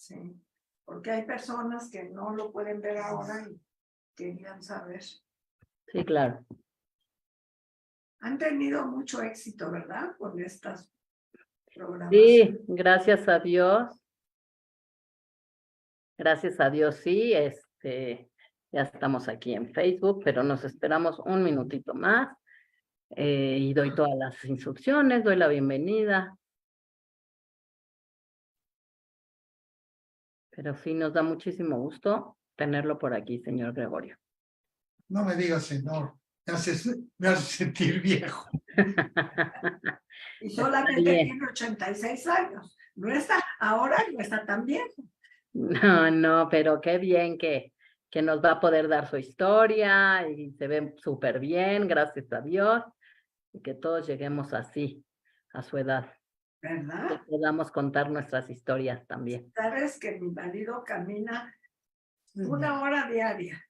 Sí, porque hay personas que no lo pueden ver ahora y querían saber. Sí, claro. Han tenido mucho éxito, ¿verdad? Con estas programas. Sí, gracias a Dios. Gracias a Dios, sí, ya estamos aquí en Facebook, pero nos esperamos un minutito más y doy todas las instrucciones, doy la bienvenida. Pero sí, nos da muchísimo gusto tenerlo por aquí, señor Gregorio. No me digas, señor, me hace sentir viejo. Y solamente tiene 86 años. No está, ahora no está tan viejo. No, no, pero qué bien que nos va a poder dar su historia y se ve súper bien, gracias a Dios, y que todos lleguemos así, a su edad. ¿Verdad? Que podamos contar nuestras historias también. Sabes que mi marido camina 1 hora diaria.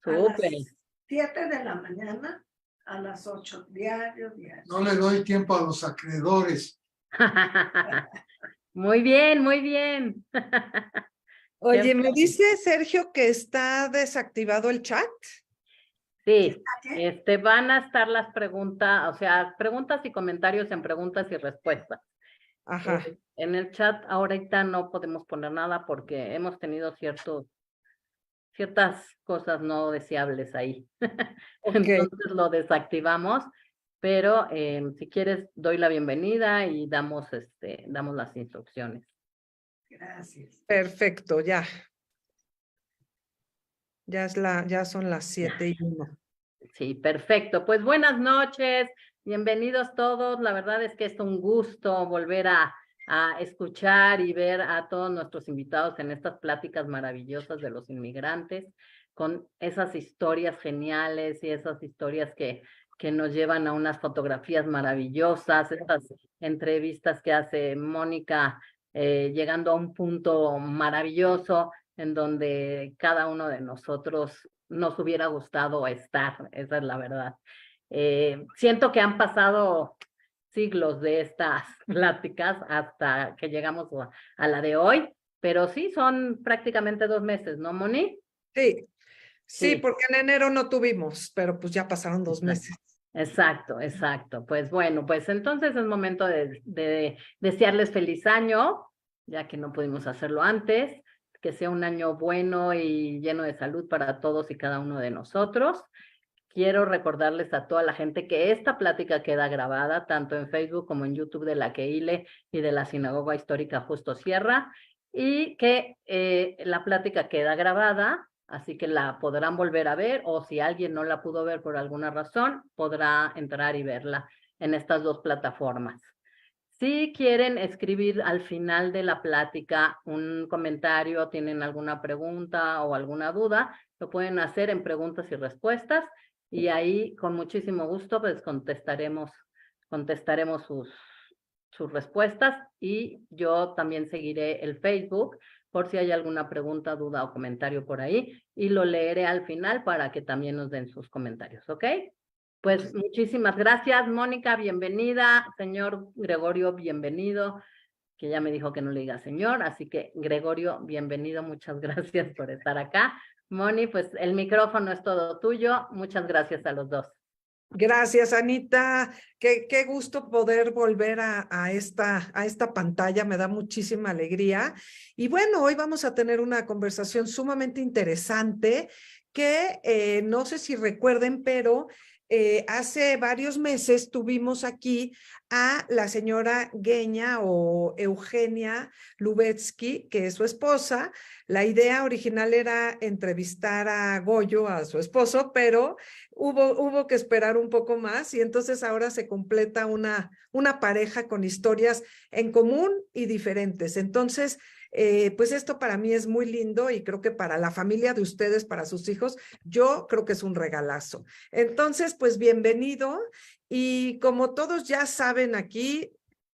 A Súper. las 7 de la mañana a las 8, diario. No le doy tiempo a los acreedores. Muy bien, muy bien. Oye, me dice Sergio que está desactivado el chat. Sí, van a estar las preguntas, o sea, preguntas y comentarios en preguntas y respuestas. Ajá. En el chat ahorita no podemos poner nada porque hemos tenido ciertas cosas no deseables ahí. Okay. Entonces lo desactivamos, pero si quieres doy la bienvenida y damos las instrucciones. Gracias. Perfecto, ya. Ya son las 7:01. Sí, perfecto. Pues buenas noches, bienvenidos todos. La verdad es que es un gusto volver a escuchar y ver a todos nuestros invitados en estas pláticas maravillosas de los inmigrantes, con esas historias geniales y esas historias que nos llevan a unas fotografías maravillosas, estas entrevistas que hace Mónica, llegando a un punto maravilloso en donde cada uno de nosotros nos hubiera gustado estar, esa es la verdad. Siento que han pasado siglos de estas pláticas hasta que llegamos a la de hoy, pero sí, son prácticamente 2 meses, ¿no, Moni? Sí, porque en enero no tuvimos, pero pues ya pasaron 2 meses. Exacto. Pues bueno, pues entonces es momento de desearles feliz año, ya que no pudimos hacerlo antes, que sea un año bueno y lleno de salud para todos y cada uno de nosotros. Quiero recordarles a toda la gente que esta plática queda grabada tanto en Facebook como en YouTube de la Keile y de la Sinagoga Histórica Justo Sierra, y que la plática queda grabada, así que la podrán volver a ver, o si alguien no la pudo ver por alguna razón, podrá entrar y verla en estas 2 plataformas. Si quieren escribir al final de la plática un comentario, tienen alguna pregunta o alguna duda, lo pueden hacer en preguntas y respuestas y ahí con muchísimo gusto pues contestaremos sus respuestas, y yo también seguiré el Facebook por si hay alguna pregunta, duda o comentario por ahí, y lo leeré al final para que también nos den sus comentarios, ¿ok? Pues muchísimas gracias, Mónica, bienvenida. Señor Gregorio, bienvenido, que ya me dijo que no le diga señor, así que Gregorio, bienvenido, muchas gracias por estar acá. Moni, pues el micrófono es todo tuyo, muchas gracias a los dos. Gracias, Anita. Qué gusto poder volver a esta pantalla, me da muchísima alegría. Y bueno, hoy vamos a tener una conversación sumamente interesante que no sé si recuerden, pero hace varios meses tuvimos aquí a la señora Gueña o Eugenia Lubetsky, que es su esposa. La idea original era entrevistar a Goyo, a su esposo, pero hubo que esperar un poco más y entonces ahora se completa una pareja con historias en común y diferentes. Entonces, pues esto para mí es muy lindo y creo que para la familia de ustedes, para sus hijos, yo creo que es un regalazo. Entonces, pues bienvenido, y como todos ya saben aquí,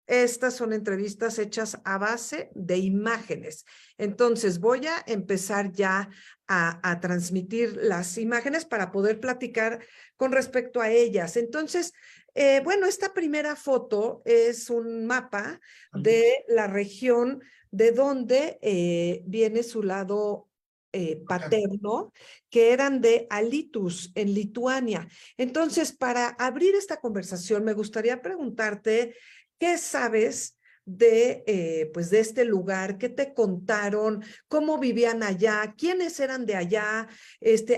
estas son entrevistas hechas a base de imágenes. Entonces voy a empezar ya a transmitir las imágenes para poder platicar con respecto a ellas. Entonces, Bueno, esta primera foto es un mapa de la región de donde viene su lado paterno, que eran de Alytus, en Lituania. Entonces, para abrir esta conversación, me gustaría preguntarte, ¿qué sabes pues de este lugar? ¿Qué te contaron? ¿Cómo vivían allá? ¿Quiénes eran de allá?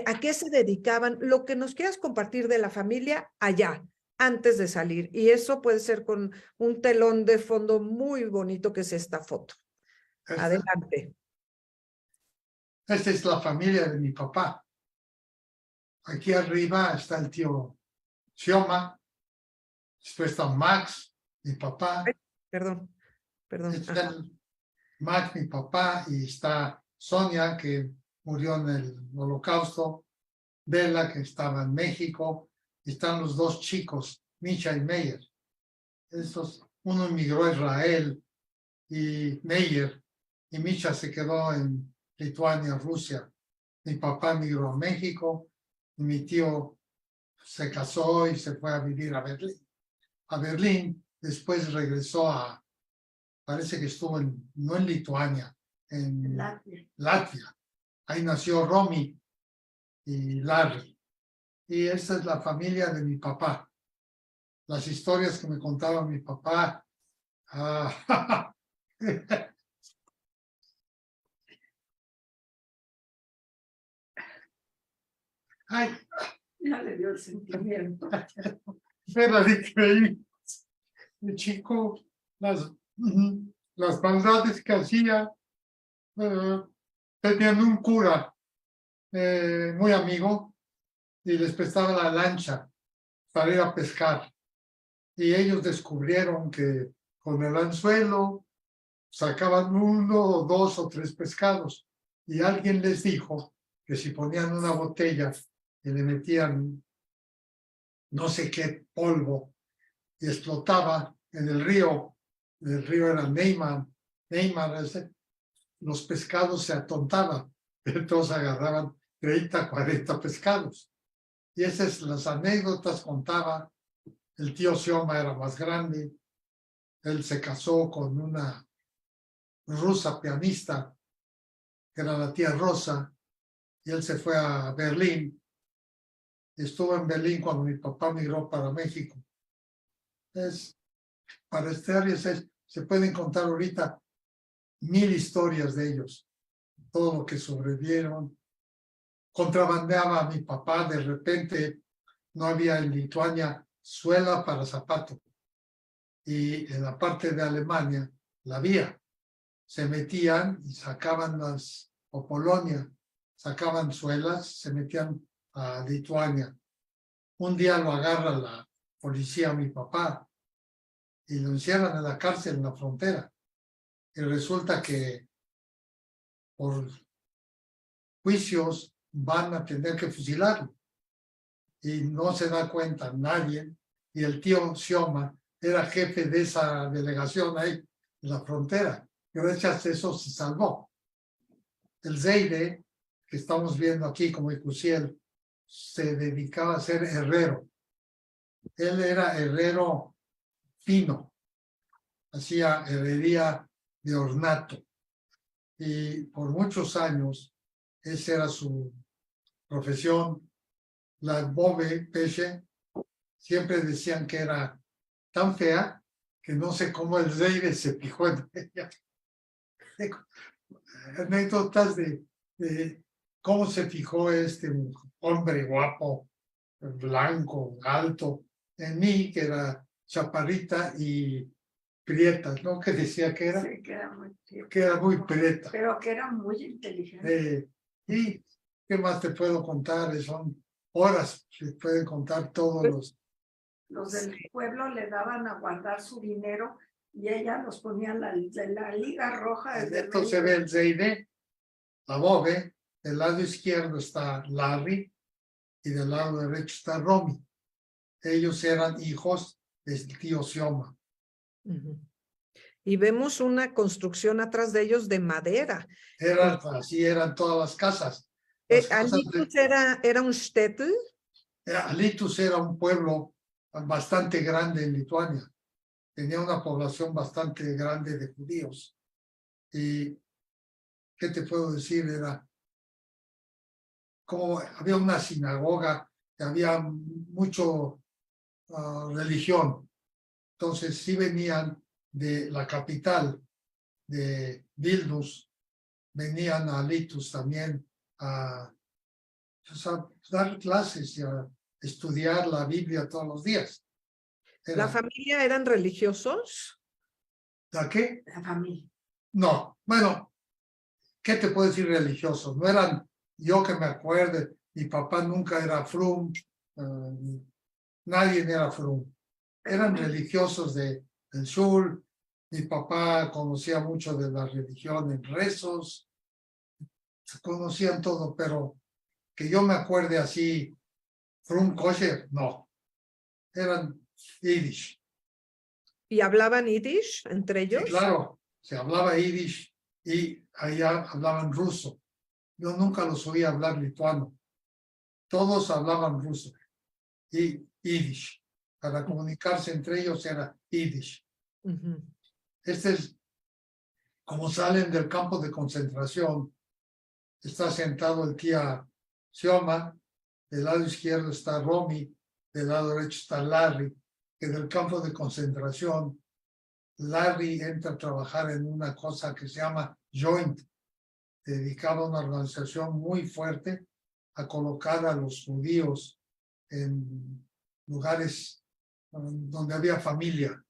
¿A qué se dedicaban? Lo que nos quieras compartir de la familia allá, antes de salir. Y eso puede ser con un telón de fondo muy bonito que es esta foto. Adelante. Esta es la familia de mi papá. Aquí arriba está el tío Xioma, después está Max, mi papá. Perdón. Está Max, mi papá, y está Sonia, que murió en el Holocausto, Bella, que estaba en México, y están los dos chicos, Misha y Meyer. Uno emigró a Israel, y Meyer, y Misha se quedó en Lituania, Rusia. Mi papá emigró a México, y mi tío se casó y se fue a vivir a Berlín. Después regresó parece que estuvo no en Lituania, en Latvia. Ahí nació Romy y Larry. Y esta es la familia de mi papá. Las historias que me contaba mi papá. Ay, Ya le dio el sentimiento. era increíble. El chico, las maldades que hacía, tenían un cura muy amigo y les prestaba la lancha para ir a pescar. Y ellos descubrieron que con el anzuelo sacaban 1, 2 o 3 pescados. Y alguien les dijo que si ponían una botella y le metían no sé qué polvo y explotaba en el río era Neymar, los pescados se atontaban, entonces agarraban 30, 40 pescados. Y esas las anécdotas contaba. El tío Xioma era más grande, él se casó con una rusa pianista, que era la tía Rosa, y él se fue a Berlín. Estuvo en Berlín cuando mi papá migró para México. Para se pueden contar ahorita 1000 historias de ellos, todo lo que sobrevivieron. Contrabandeaba a mi papá, de repente no había en Lituania suela para zapato, y en la parte de Alemania la había. Se metían y sacaban o Polonia, sacaban suelas, se metían a Lituania. Un día lo agarra la policía a mi papá y lo encierran en la cárcel en la frontera. Y resulta que por juicios van a tener que fusilarlo. Y no se da cuenta nadie. Y el tío Xioma era jefe de esa delegación ahí en la frontera. Gracias a eso se salvó. El Zeide, que estamos viendo aquí como Ikusiel, se dedicaba a ser herrero. Él era herrero fino, hacía herrería de ornato. Y por muchos años, esa era su profesión. La Bobe Peche siempre decían que era tan fea que no sé cómo el Zeide se fijó en ella. Anécdotas de cómo se fijó este hombre guapo, blanco, alto, en mí, que era chaparrita y prieta, ¿no? Que decía que era, Sí, que era muy prieta. pero que era muy inteligente. ¿Y qué más te puedo contar? Son horas, se pueden contar todos Los del pueblo le daban a guardar su dinero y ella los ponía de la Liga Roja. Esto se ve el Zeide, la Bobe, del lado izquierdo está Larry y del lado derecho está Romy. Ellos eran hijos del tío Xioma. Y vemos una construcción atrás de ellos de madera. Así eran todas las casas. Alytus era un shtetl. Alytus era un pueblo bastante grande en Lituania. Tenía una población bastante grande de judíos. Y, ¿qué te puedo decir? Era como había una sinagoga, había mucho religión. Entonces sí venían de la capital de Vilnius, venían a Litus también a, pues, a dar clases y a estudiar la Biblia todos los días. ¿La familia eran religiosos? ¿La qué? La familia. No, bueno, ¿qué te puedo decir religiosos? No eran, yo que me acuerde, mi papá nunca era frum, nadie era frum. Eran religiosos del sur. Mi papá conocía mucho de la religión en rezos, se conocían todo, pero que yo me acuerde así, frum kosher, no, eran yiddish. ¿Y hablaban yiddish entre Sí, ellos? claro, se hablaba yiddish y allá hablaban ruso. Yo nunca los oí hablar lituano. Todos hablaban ruso y yiddish. Para comunicarse entre ellos era yiddish. Ujú. Este es como salen del campo de concentración. Está sentado el tía Xioma, del lado izquierdo está Romy, del lado derecho está Larry, que del campo de concentración, Larry entra a trabajar en una cosa que se llama Joint, dedicaba a una organización muy fuerte a colocar a los judíos en lugares donde había familia.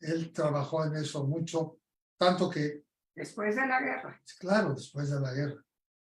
Él trabajó en eso mucho, tanto que, Después de la guerra. claro, después de la guerra.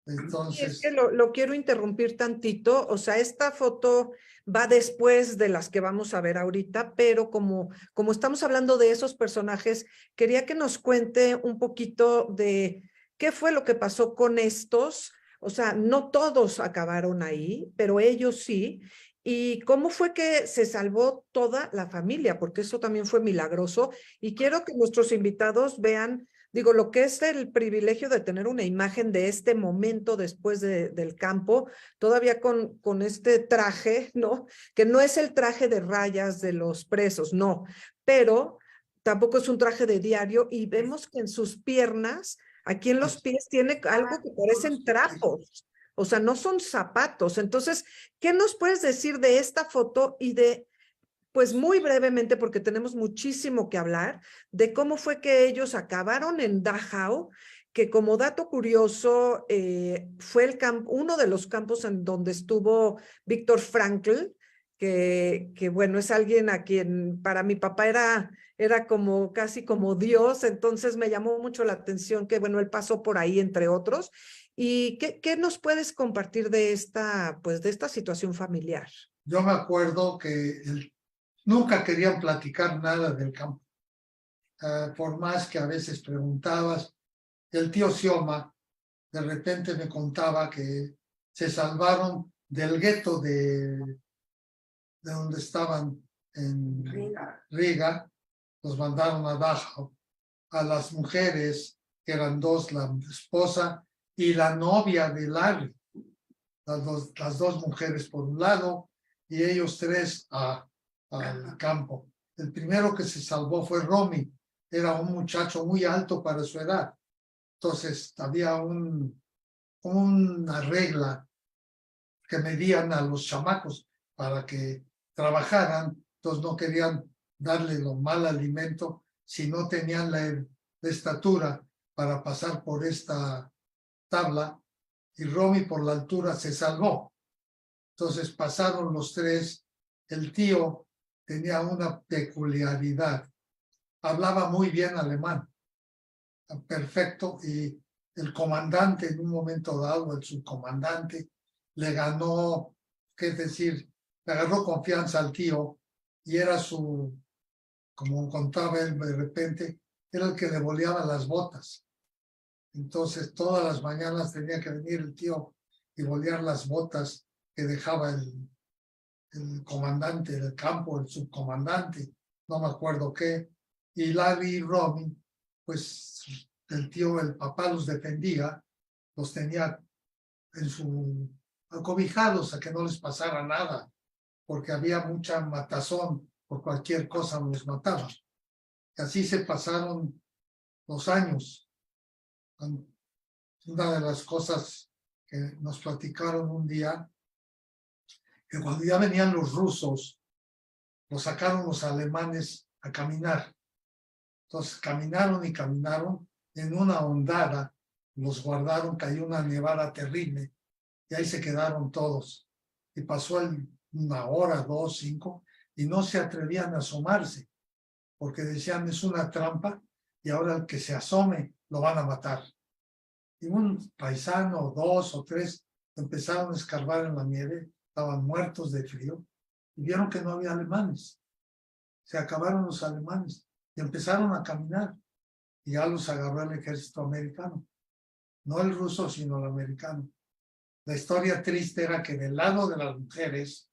Sí, es Entonces, que lo quiero interrumpir tantito, o sea, esta foto va después de las que vamos a ver ahorita, pero como estamos hablando de esos personajes, quería que nos cuente un poquito de qué fue lo que pasó con estos, o sea, no todos acabaron ahí, pero ellos sí, y cómo fue que se salvó toda la familia, porque eso también fue milagroso, y quiero que nuestros invitados vean. Digo, lo que es el privilegio de tener una imagen de este momento después del campo, todavía con este traje, ¿no? Que no es el traje de rayas de los presos, no, pero tampoco es un traje de diario y vemos que en sus piernas, aquí en los pies, tiene algo que parecen trapos, o sea, no son zapatos. Entonces, ¿qué nos puedes decir de esta foto y de pues muy brevemente, porque tenemos muchísimo que hablar, de cómo fue que ellos acabaron en Dachau, que como dato curioso fue uno de los campos en donde estuvo Víctor Frankl, que bueno, es alguien a quien para mi papá era como casi como Dios, entonces me llamó mucho la atención que bueno, él pasó por ahí entre otros. ¿Y qué nos puedes compartir de pues de esta situación familiar? yo me acuerdo que nunca querían platicar nada del campo. Por más que a veces preguntabas, el tío Xioma de repente me contaba que se salvaron del gueto de donde estaban en Riga, los mandaron a Dachau. A las mujeres, que eran dos, la esposa y la novia de Larry, las dos mujeres por un lado, y ellos tres al campo. El primero que se salvó fue Romy, era un muchacho muy alto para su edad. Entonces había una regla que medían a los chamacos para que trabajaran, entonces no querían darle lo mal alimento si no tenían la estatura para pasar por esta tabla, y Romy por la altura se salvó. Entonces pasaron los tres. El tío tenía una peculiaridad, hablaba muy bien alemán, perfecto, y el comandante en un momento dado, el subcomandante, le ganó, qué decir, le agarró confianza al tío y era como contaba él de repente, era el que le boleaba las botas. Entonces todas las mañanas tenía que venir el tío y bolear las botas que dejaba el comandante del campo, el subcomandante, no me acuerdo qué, y Larry y Romy, pues el papá los defendía, los tenía acobijados a que no les pasara nada, porque había mucha matazón, por cualquier cosa los mataban. Y así se pasaron los años. Una de las cosas que nos platicaron un día, que cuando ya venían los rusos, los sacaron los alemanes a caminar. Entonces caminaron y caminaron en una hondada, los guardaron, cayó una nevada terrible y ahí se quedaron todos. Y pasó una hora, 2, 5, y no se atrevían a asomarse, porque decían es una trampa y ahora el que se asome lo van a matar. Y un paisano, 2 o 3, empezaron a escarbar en la nieve, estaban muertos de frío, y vieron que no había alemanes. Se acabaron los alemanes y empezaron a caminar, y ya los agarró el ejército americano. No el ruso, sino el americano. La historia triste era que del lado de las mujeres,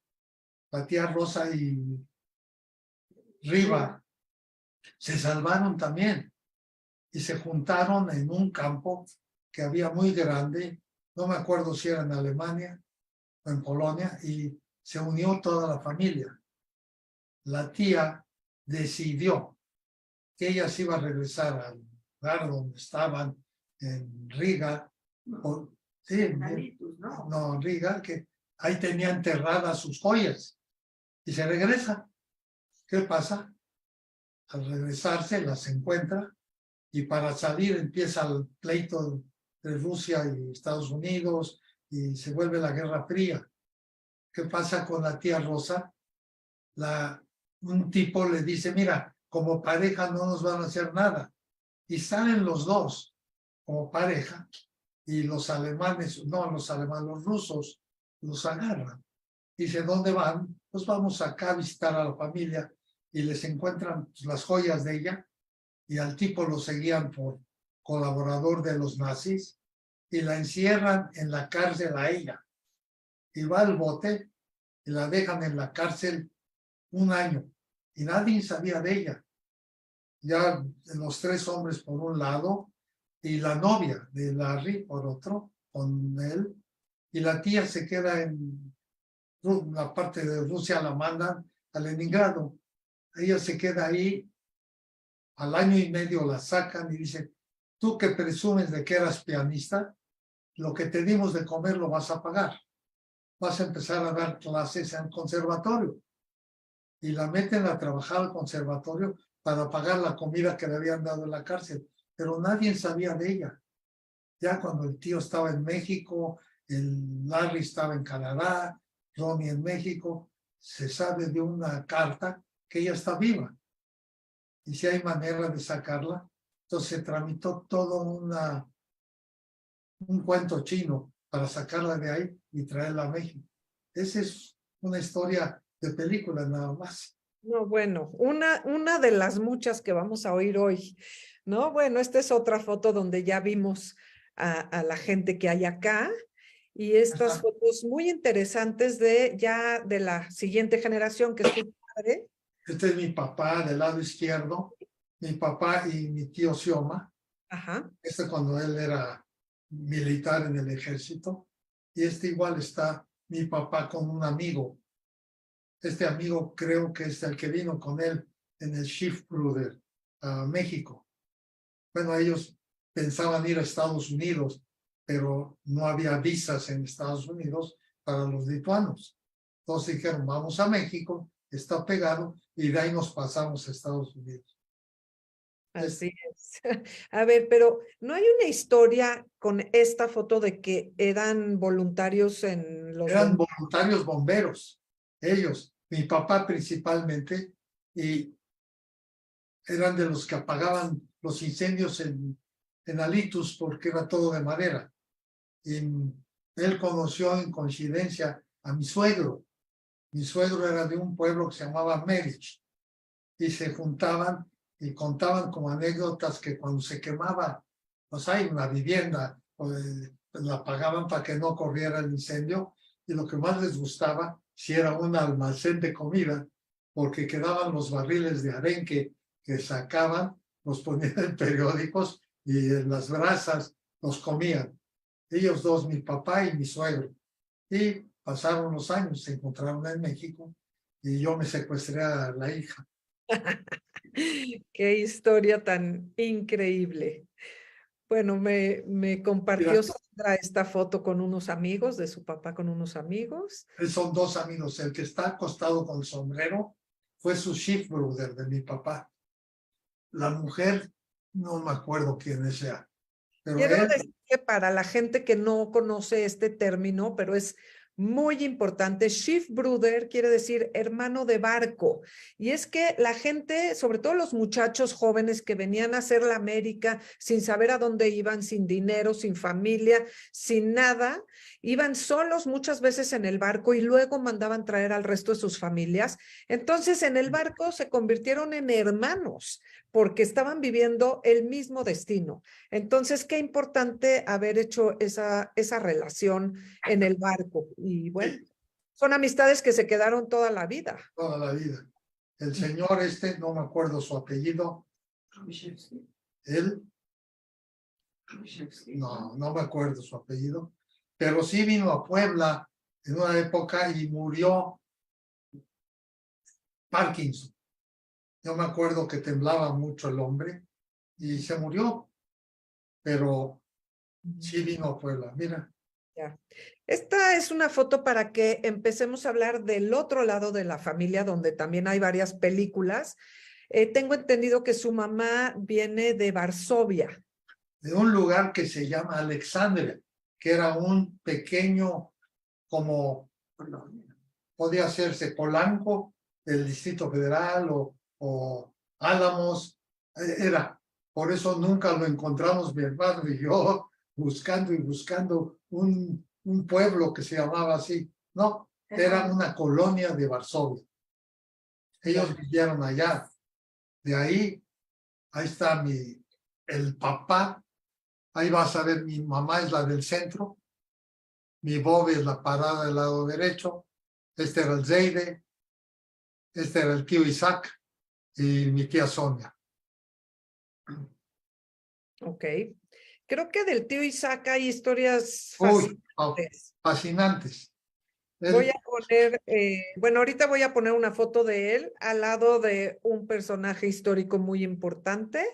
la tía Rosa y Riva se salvaron también y se juntaron en un campo que había muy grande, no me acuerdo si era en Alemania o en Polonia, y se unió toda la familia. La tía decidió que ella se iba a regresar al lugar donde estaban, en Riga, sí, no, Riga, que ahí tenía enterradas sus joyas, y se regresa. ¿Qué pasa? Al regresarse las encuentra, y para salir empieza el pleito de Rusia y Estados Unidos, y se vuelve la Guerra Fría. ¿Qué pasa con la tía Rosa? Un tipo le dice, mira, como pareja no nos van a hacer nada. Y salen los dos como pareja, y los alemanes, no los alemanes, los rusos los agarran. Dice, ¿dónde van? Pues vamos acá a visitar a la familia, y les encuentran las joyas de ella, y al tipo lo seguían por colaborador de los nazis, y la encierran en la cárcel a ella. Y va al bote, y la dejan en la cárcel 1 año, y nadie sabía de ella. Ya los 3 hombres por un lado, y la novia de Larry por otro, con él, y la tía se queda en la parte de Rusia, la mandan a Leningrado. Ella se queda ahí, al año y medio la sacan y dicen, tú que presumes de que eras pianista, lo que te dimos de comer lo vas a pagar. Vas a empezar a dar clases en conservatorio. Y la meten a trabajar al conservatorio para pagar la comida que le habían dado en la cárcel. Pero nadie sabía de ella. Ya cuando el tío estaba en México, el Larry estaba en Canadá, Ronnie en México, se sabe de una carta que ella está viva. Y si hay manera de sacarla, entonces se tramitó todo un cuento chino para sacarla de ahí y traerla a México. Esa es una historia de película nada más. No, bueno, una de las muchas que vamos a oír hoy, ¿no? Bueno, esta es otra foto donde ya vimos a la gente que hay acá, y estas Ajá. fotos muy interesantes de ya de la siguiente generación, que es tu padre. Este es mi papá del lado izquierdo, mi papá y mi tío Xioma. Ajá. Este cuando él era militar en el ejército. Y este igual está mi papá con un amigo. Este amigo creo que es el que vino con él en el Schiffbruder a México. Bueno, ellos pensaban ir a Estados Unidos, pero no había visas en Estados Unidos para los lituanos. Entonces dijeron, vamos a México, está pegado, y de ahí nos pasamos a Estados Unidos. Así es. A ver, pero ¿no hay una historia con esta foto de que eran voluntarios en los... Eran voluntarios bomberos, ellos, mi papá principalmente, y eran de los que apagaban los incendios en Alitus porque era todo de madera. Y él conoció en coincidencia a mi suegro. Mi suegro era de un pueblo que se llamaba Merich, y se juntaban y contaban como anécdotas que cuando se quemaba, pues hay una vivienda, pues, la apagaban para que no corriera el incendio, y lo que más les gustaba, si era un almacén de comida, porque quedaban los barriles de arenque que sacaban, los ponían en periódicos, y en las brasas los comían. Ellos dos, mi papá y mi suegro. Y pasaron los años, se encontraron en México, y yo me secuestré a la hija. Qué historia tan increíble. Bueno, me compartió Mira, Sandra esta foto con unos amigos, de su papá con unos amigos. son dos amigos. El que está acostado con el sombrero fue su shift brother de mi papá. La mujer, no me acuerdo quién sea, pero Quiero él, decir que para la gente que no conoce este término, pero es muy importante, Schiffbruder quiere decir hermano de barco. Y es que la gente, sobre todo los muchachos jóvenes que venían a hacer la América sin saber a dónde iban, sin dinero, sin familia, sin nada, iban solos muchas veces en el barco y luego mandaban traer al resto de sus familias. Entonces en el barco se convirtieron en hermanos porque estaban viviendo el mismo destino. Entonces, qué importante haber hecho esa relación en el barco. Y bueno, son amistades que se quedaron toda la vida. toda la vida. El señor no me acuerdo su apellido. Él, no me acuerdo su apellido, pero sí vino a Puebla en una época y murió Parkinson. Yo me acuerdo que temblaba mucho el hombre y se murió, pero sí vino a Puebla. Mira. Ya. Esta es una foto para que empecemos a hablar del otro lado de la familia, donde también hay varias películas. Tengo entendido que su mamá viene de Varsovia. De un lugar que se llama Alexandria, que era un pequeño, como podía hacerse Polanco, del Distrito Federal o Álamos, era. Por eso nunca lo encontramos mi hermano y yo buscando y buscando un pueblo que se llamaba así. No, era una colonia de Varsovia. Ellos vivieron allá. De ahí está el papá. Ahí vas a ver, mi mamá es la del centro, mi Bob es la parada del lado derecho, este era el Zeide, este era el tío Isaac y mi tía Sonia. Ok. Creo que del tío Isaac hay historias fascinantes. Fascinantes. Voy a poner, bueno, ahorita voy a poner una foto de él al lado de un personaje histórico muy importante.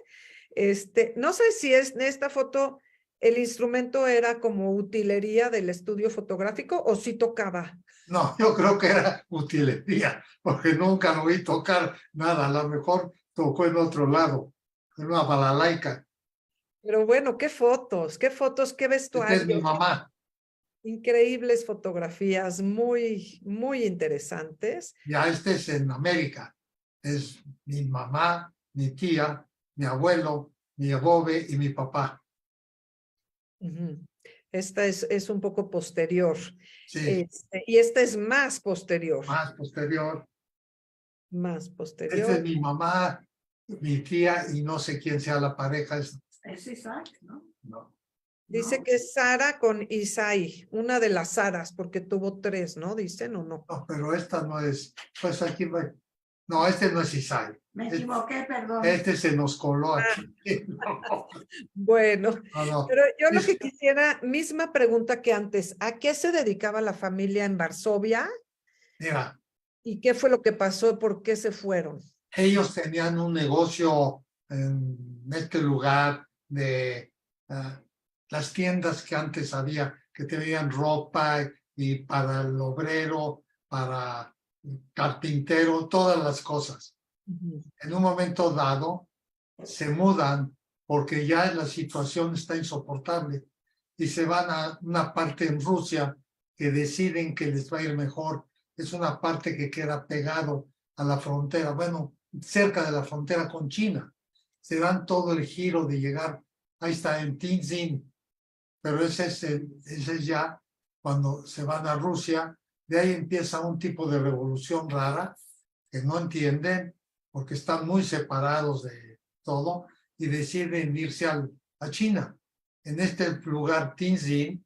No sé si es en esta foto el instrumento era como utilería del estudio fotográfico o si tocaba. No, yo creo que era utilería, porque nunca lo vi tocar nada. A lo mejor tocó en otro lado, en una balalaica. Pero bueno, qué fotos, qué vestuario. Esta es mi mamá. Increíbles fotografías, muy, muy interesantes. Ya es en América. Es mi mamá, mi tía, mi abuelo, mi abobe y mi papá. Esta es un poco posterior. Sí. Y esta es más posterior. Más posterior. Más Esta posterior. es mi mamá, mi tía y no sé quién sea la pareja. Es Isaac, ¿no? No. Dice que es Sara con Isaí, una de las Saras, porque tuvo 3, ¿no? Dicen o no. No, pero esta no es. Pues aquí va. No, este no es Isai. Me equivoqué, perdón. Este se nos coló aquí. No, Bueno, no. pero yo lo que quisiera, misma pregunta que antes, ¿a qué se dedicaba la familia en Varsovia? Mira, ¿Y qué fue lo que pasó? ¿Por qué se fueron? ellos tenían un negocio en este lugar de las tiendas que antes había, que tenían ropa y para el obrero, para el carpintero, todas las cosas. En un momento dado, se mudan porque ya la situación está insoportable y se van a una parte en Rusia que deciden que les va a ir mejor. Es una parte que queda pegado a la frontera, bueno, cerca de la frontera con China. Se dan todo el giro de llegar, ahí está en Tianjin, pero ese es ya cuando se van a Rusia. De ahí empieza un tipo de revolución rara que no entienden porque están muy separados de todo y deciden irse a China. En este lugar, Tianjin,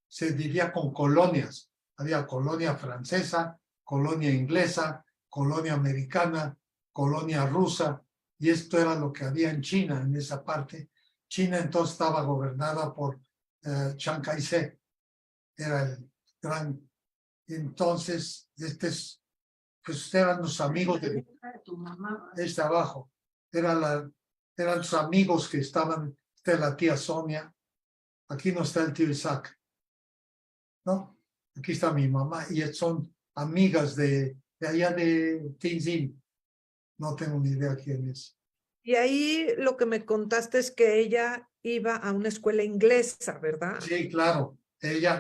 se diría con colonias. Había colonia francesa, colonia inglesa, colonia americana, colonia rusa, y esto era lo que había en China, en esa parte. China entonces estaba gobernada por Chiang Kai-shek, era el gran. Entonces, este es pues eran los amigos de Tu mamá. este abajo. Eran los amigos que estaban, de la tía Sonia. Aquí no está el tío Isaac, ¿no? Aquí está mi mamá y son amigas de allá de Tinzin. No tengo ni idea quién es. Y ahí lo que me contaste es que ella iba a una escuela inglesa, ¿verdad? Sí, claro.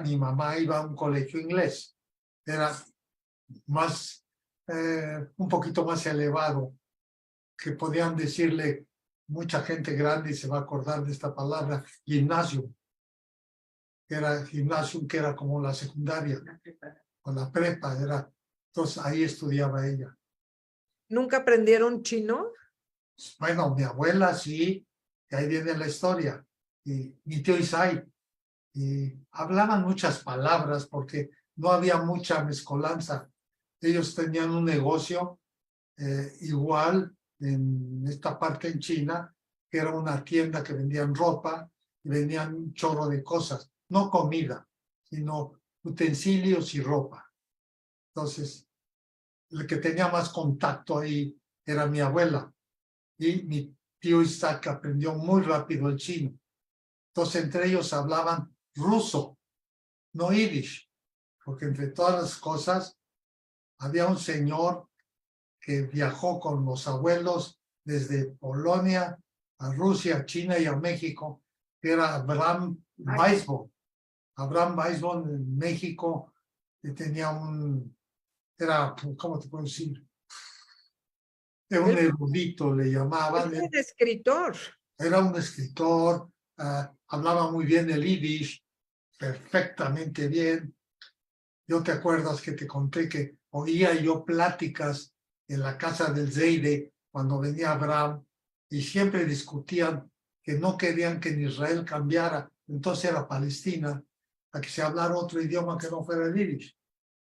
Mi mamá iba a un colegio inglés. Era más, un poquito más elevado, que podían decirle mucha gente grande y se va a acordar de esta palabra, gimnasio. Era gimnasio que era como la secundaria o la prepa. Entonces ahí estudiaba ella. ¿Nunca aprendieron chino? Bueno, mi abuela sí, y ahí viene la historia. Y mi tío Isai. Y hablaban muchas palabras porque no había mucha mezcolanza. Ellos tenían un negocio igual en esta parte en China, que era una tienda que vendían ropa y vendían un chorro de cosas, no comida, sino utensilios y ropa. Entonces, el que tenía más contacto ahí era mi abuela y mi tío Isaac aprendió muy rápido el chino. Entonces, entre ellos hablaban ruso, no yiddish, porque entre todas las cosas había un señor que viajó con los abuelos desde Polonia a Rusia, China y a México, que era Abraham Weisbord. Abraham Weisbord en México tenía era, ¿cómo te puedo decir? Era un erudito, le llamaban. Era un escritor. Era un escritor, hablaba muy bien el yiddish, perfectamente bien. ¿Yo te acuerdas que te conté que oía yo pláticas en la casa del Zeide cuando venía Abraham y siempre discutían que no querían que en Israel cambiara, entonces era Palestina, a que se hablara otro idioma que no fuera el yiddish?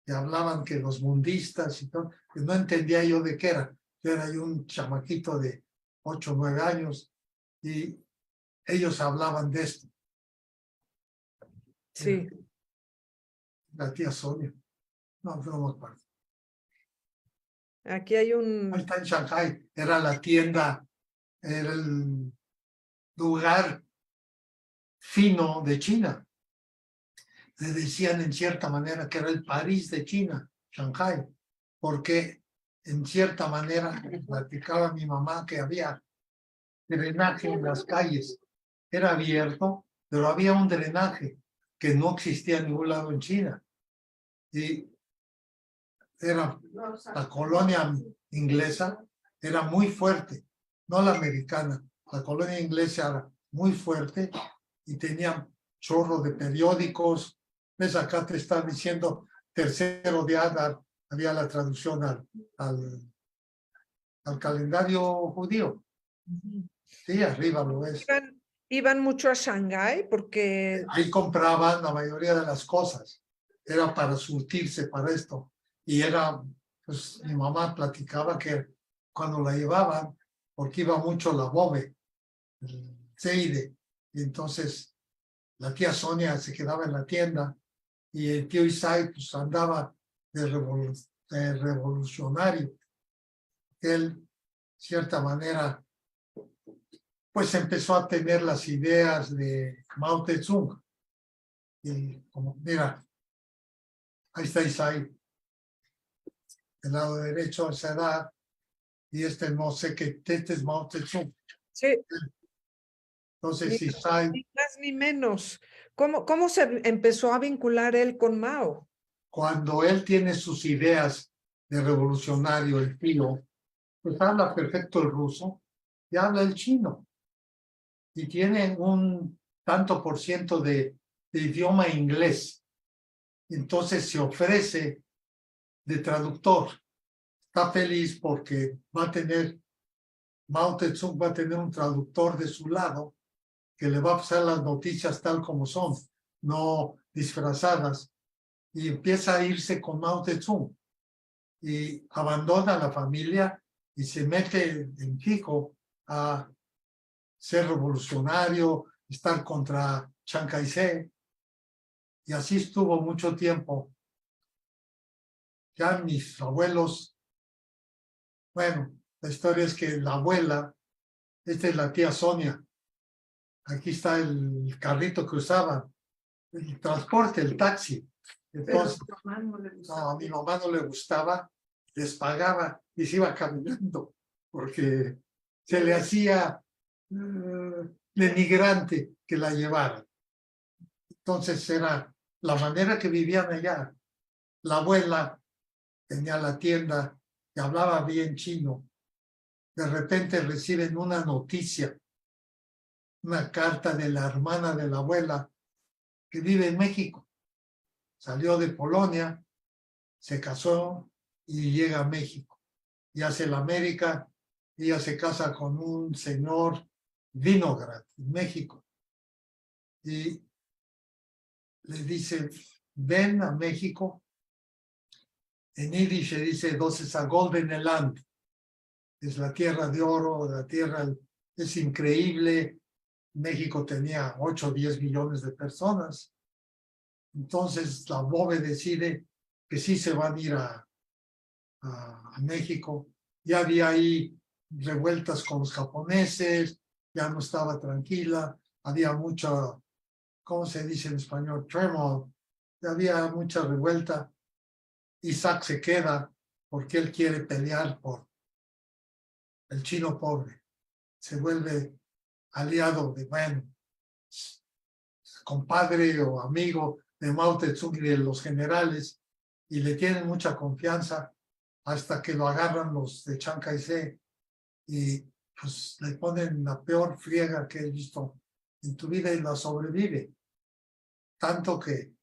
Y hablaban que los mundistas y todo, que no entendía yo de qué era. Yo era un chamaquito de 8 o 9 años y ellos hablaban de esto. Sí. La tía Sonia. No me acuerdo. Aquí hay Ahí está en Shanghai. Era la tienda, era el lugar fino de China. Le decían en cierta manera que era el París de China, Shanghai, porque en cierta manera platicaba mi mamá que había drenaje en las calles. Era abierto, pero había un drenaje que no existía en ningún lado en China. Y era la colonia inglesa, era muy fuerte, no la americana. La colonia inglesa era muy fuerte y tenía chorro de periódicos. ¿Ves? Acá te están diciendo tercero de Adar, había la traducción al calendario judío. Sí, arriba lo ves. Iban mucho a Shanghái porque Ahí compraban la mayoría de las cosas. Era para surtirse para esto. Y era, pues mi mamá platicaba que cuando la llevaban, porque iba mucho la Bobe, el Seide, y entonces la tía Sonia se quedaba en la tienda y el tío Isai pues andaba de revolucionario. Él, cierta manera, pues empezó a tener las ideas de Mao Zedong. Y como, mira, ahí está Isai, del lado derecho a esa edad, y no sé qué, este es Mao Zedong. sí, Entonces ni Isai, más ni menos. ¿Cómo se empezó a vincular él con Mao? cuando él tiene sus ideas de revolucionario, el filo, pues habla perfecto el ruso y habla el chino. Y tiene un tanto por ciento de idioma inglés. Entonces se ofrece de traductor. Está feliz porque va a tener, Mao Zedong va a tener un traductor de su lado que le va a pasar las noticias tal como son, no disfrazadas. Y empieza a irse con Mao Zedong y abandona a la familia y se mete en fijo a ser revolucionario, estar contra Chiang Kai-shek. Y así estuvo mucho tiempo. Ya mis abuelos Bueno, la historia es que la abuela, esta es la tía Sonia, aquí está el carrito que usaba, el transporte, el taxi. Pero Entonces, a tu mamá no le no, gustaba. a mi mamá no le gustaba, les pagaba y se iba caminando porque se le hacía denigrante que la llevaran. Entonces era la manera que vivían allá. La abuela tenía la tienda y hablaba bien chino. De repente reciben una noticia, una carta de la hermana de la abuela que vive en México. Salió de Polonia, se casó y llega a México. Y hace la América, ella se casa con un señor Vinograd en México. Y le dice, ven a México. En Yiddish se dice, dos es a Golden Land. Es la tierra de oro, la tierra es increíble. México tenía 8 o 10 millones de personas. Entonces la BOVE decide que sí se van a ir a México. Ya había ahí revueltas con los japoneses, ya no estaba tranquila, había mucha, ¿cómo se dice en español? Tremor, había mucha revuelta. Isaac se queda porque él quiere pelear por el chino pobre. Se vuelve aliado de, bueno, compadre o amigo de Mao Zedong y de los generales, y le tienen mucha confianza hasta que lo agarran los de Chiang Kai-shek y pues le ponen la peor friega que he visto en tu vida y la sobrevive. Tanto que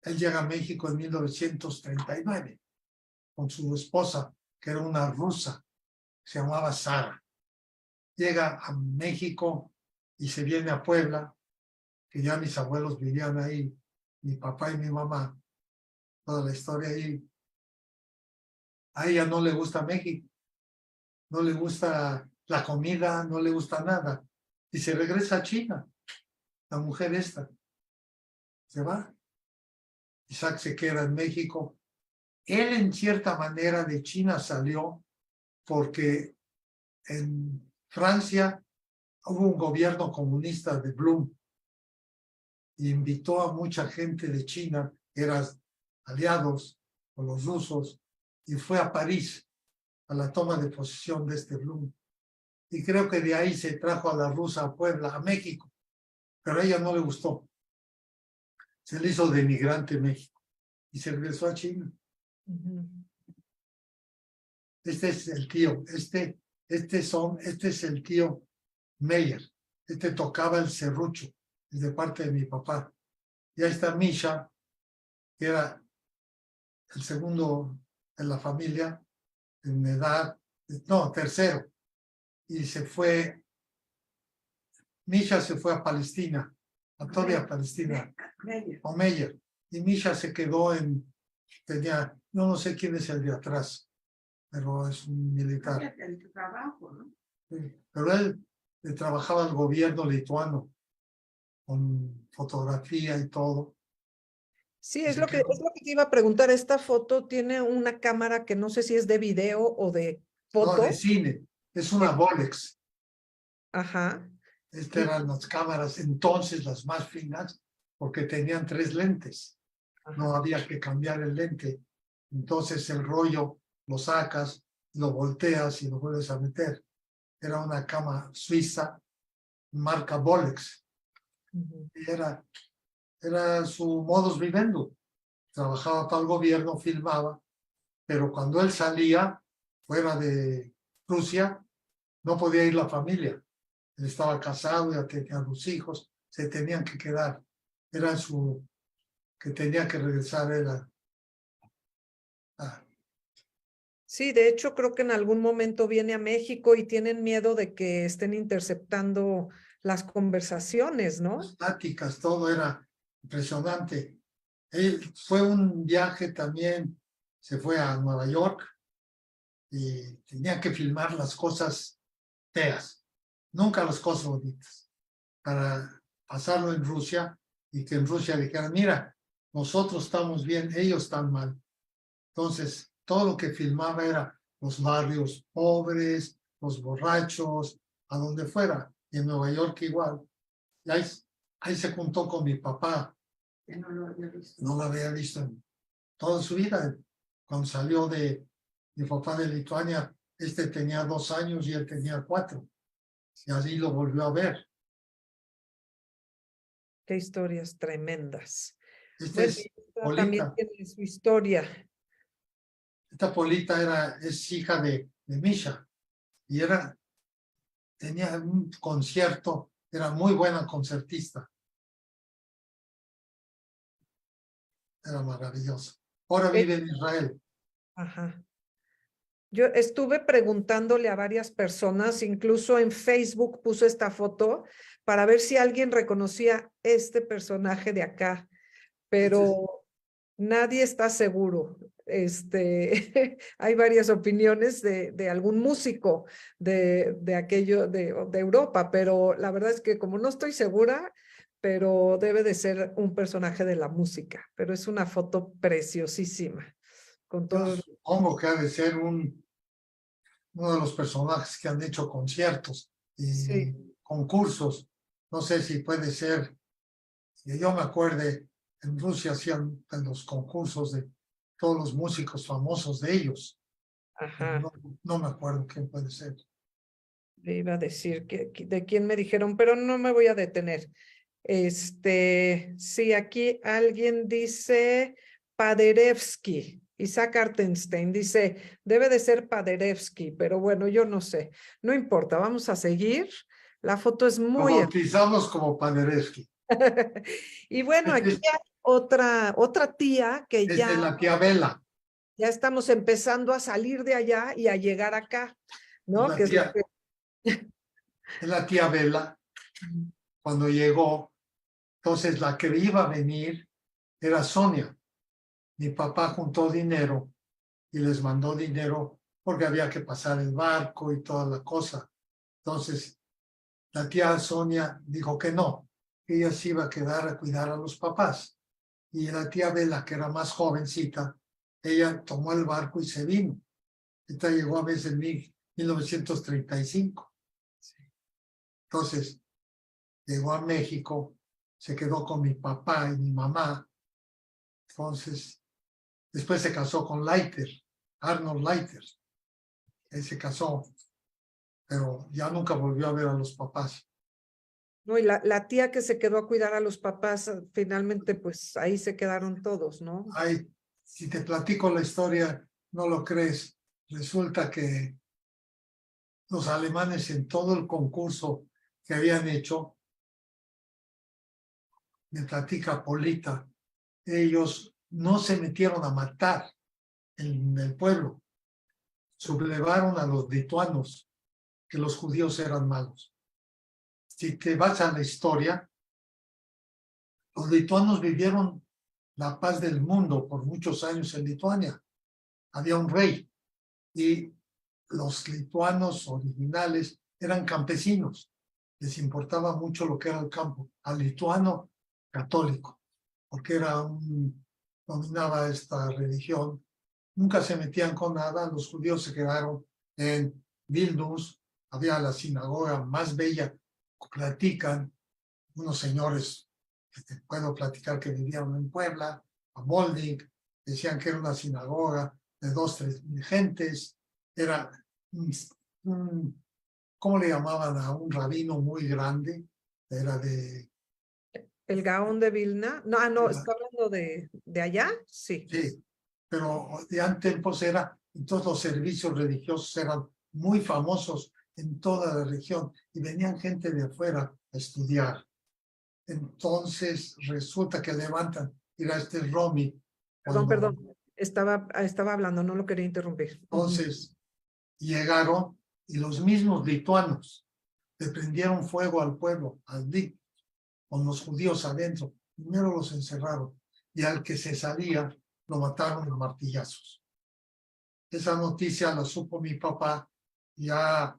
él llega a México en 1939 con su esposa, que era una rusa, se llamaba Sara. Llega a México y se viene a Puebla, que ya mis abuelos vivían ahí, mi papá y mi mamá, toda la historia ahí. A ella no le gusta México, no le gusta la comida, no le gusta nada. Y se regresa a China, la mujer esta. Se va. Isaac se queda en México. Él en cierta manera de China salió porque en Francia hubo un gobierno comunista de Blum y invitó a mucha gente de China, eran aliados con los rusos, y fue a París a la toma de posesión de este Blum. Y creo que de ahí se trajo a la rusa a Puebla, a México, pero a ella no le gustó. Se le hizo denigrante México y se regresó a China. Este es el tío, este es el tío Meyer. Este tocaba el serrucho, es de parte de mi papá. Y ahí está Misha, que era el segundo de la familia, en edad, no, tercero. Y se fue, Misha se fue a Palestina, a toda Palestina, o Meyer. Y Misha se quedó tenía, no sé quién es el de atrás, pero es un militar. El trabajo, ¿no? Sí, pero él le trabajaba al gobierno lituano con fotografía y todo. Sí, Y es se lo que quedó. te iba a preguntar. Esta foto tiene una cámara que no sé si es de video o de No, foto. de cine, es una Bolex. Ajá. Estas eran las cámaras entonces las más finas porque tenían 3 lentes. No Ajá. había que cambiar el lente. Entonces el rollo lo sacas, lo volteas y lo vuelves a meter. Era una cámara suiza, marca Bolex. Ujú. Y era su modus vivendi. Trabajaba para el gobierno, filmaba, pero cuando él salía fuera de Rusia, no podía ir la familia. Él estaba casado, ya tenía 2 hijos, se tenían que quedar. Era que tenía que regresar él a- Sí, de hecho creo que en algún momento viene a México y tienen miedo de que estén interceptando las conversaciones, ¿no? las pláticas, todo era impresionante. Él fue un viaje también, se fue a Nueva York y tenía que filmar las cosas feas, nunca las cosas bonitas, para pasarlo en Rusia y que en Rusia dijeran, mira, nosotros estamos bien, ellos están mal. Entonces, todo lo que filmaba era los barrios pobres, los borrachos, a donde fuera. Y en Nueva York igual. Y ahí se juntó con mi papá. Que no lo había visto. No lo había visto en toda su vida. Cuando salió de mi papá de Lituania, tenía 2 años y él tenía 4. Y así lo volvió a ver. Qué historias tremendas. Este Bueno, es esta también Polita. tiene su historia. Esta Polita es hija de Misha. Y tenía un concierto, era muy buena concertista. Era maravillosa. Ahora vive en Israel. Ajá. Yo estuve preguntándole a varias personas, incluso en Facebook puso esta foto para ver si alguien reconocía este personaje de acá, pero nadie está seguro. Hay varias opiniones de algún músico de aquello de Europa, pero la verdad es que como no estoy segura, pero debe de ser un personaje de la música, pero es una foto preciosísima, con Yo todo. supongo que ha de ser uno de los personajes que han hecho conciertos y Sí. concursos. No sé si puede ser, que yo me acuerde, en Rusia hacían los concursos de todos los músicos famosos de ellos. Ajá, No me acuerdo quién puede ser. le iba a decir de quién me dijeron, pero no me voy a detener. Sí, aquí alguien dice Paderewski, Isaac Artenstein dice, debe de ser Paderewski, pero bueno, yo no sé. No importa, vamos a seguir. La foto es Lo muy... bautizamos como Paderewski. Y bueno, aquí hay otra tía que Es de ya la tía Bela. estamos empezando a salir de allá y a llegar acá, ¿no? La Que es lo tía, que... es la tía Bela. Cuando llegó, entonces la que iba a venir era Sonia. Mi papá juntó dinero y les mandó dinero porque había que pasar el barco y toda la cosa. Entonces, la tía Sonia dijo que no, que ella se iba a quedar a cuidar a los papás. Y la tía Bela, que era más jovencita, ella tomó el barco y se vino. Esta llegó a veces en 1935. Entonces, llegó a México, se quedó con mi papá y mi mamá. Entonces, después se casó con Leiter, Arnold Leiter. Él se casó, pero ya nunca volvió a ver a los papás. No, y la tía que se quedó a cuidar a los papás, finalmente, pues ahí se quedaron todos, ¿no? Ay, si te platico la historia, no lo crees. Resulta que los alemanes en todo el concurso que habían hecho, me platica Polita, ellos no se metieron a matar en el pueblo, sublevaron a los lituanos, que los judíos eran malos. Si te vas a la historia, los lituanos vivieron la paz del mundo por muchos años en Lituania. Había un rey y los lituanos originales eran campesinos. Les importaba mucho lo que era el campo. Al lituano católico, porque dominaba esta religión. Nunca se metían con nada. Los judíos se quedaron en Vilnius. Había la sinagoga más bella. Platican unos señores que te puedo platicar que vivían en Puebla, a Molding, decían que era una sinagoga de 2,000-3,000 gentes. Era ¿cómo le llamaban a un rabino muy grande? Era El Gaón de Vilna. No, no, ¿está hablando de allá? Sí. Sí, pero de antes entonces los servicios religiosos eran muy famosos en toda la región y venían gente de afuera a estudiar. Entonces resulta que levantan, era Romy. Perdón. Estaba hablando, no lo quería interrumpir. Entonces llegaron y los mismos lituanos le prendieron fuego al pueblo, con los judíos adentro. Primero los encerraron y al que se salía lo mataron a martillazos. Esa noticia la supo mi papá. Ya,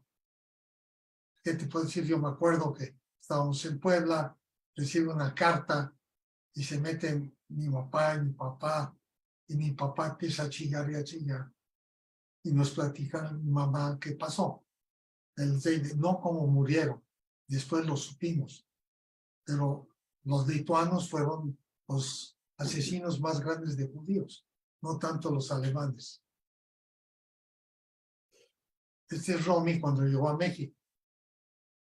¿qué te puedo decir? Yo me acuerdo que estábamos en Puebla, recibe una carta y se meten mi papá y mi papá empieza a chillar y a chillar. y nos platica mi mamá qué pasó. El Zeide, no cómo murieron, después lo supimos, pero los lituanos fueron los asesinos más grandes de judíos, no tanto los alemanes. Este es Romy cuando llegó a México,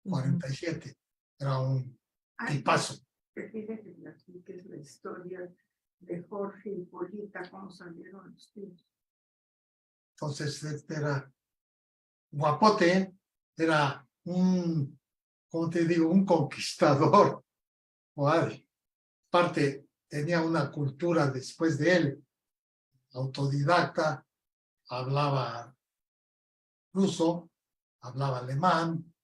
47, era un tipazo. Te pide que platiques la historia de Jorge y Polita, cómo salieron los tíos. Entonces, este era guapote, era un, ¿cómo te digo? Un conquistador. Aparte, tenía una cultura después de él, autodidacta, hablaba ruso, hablaba alemán,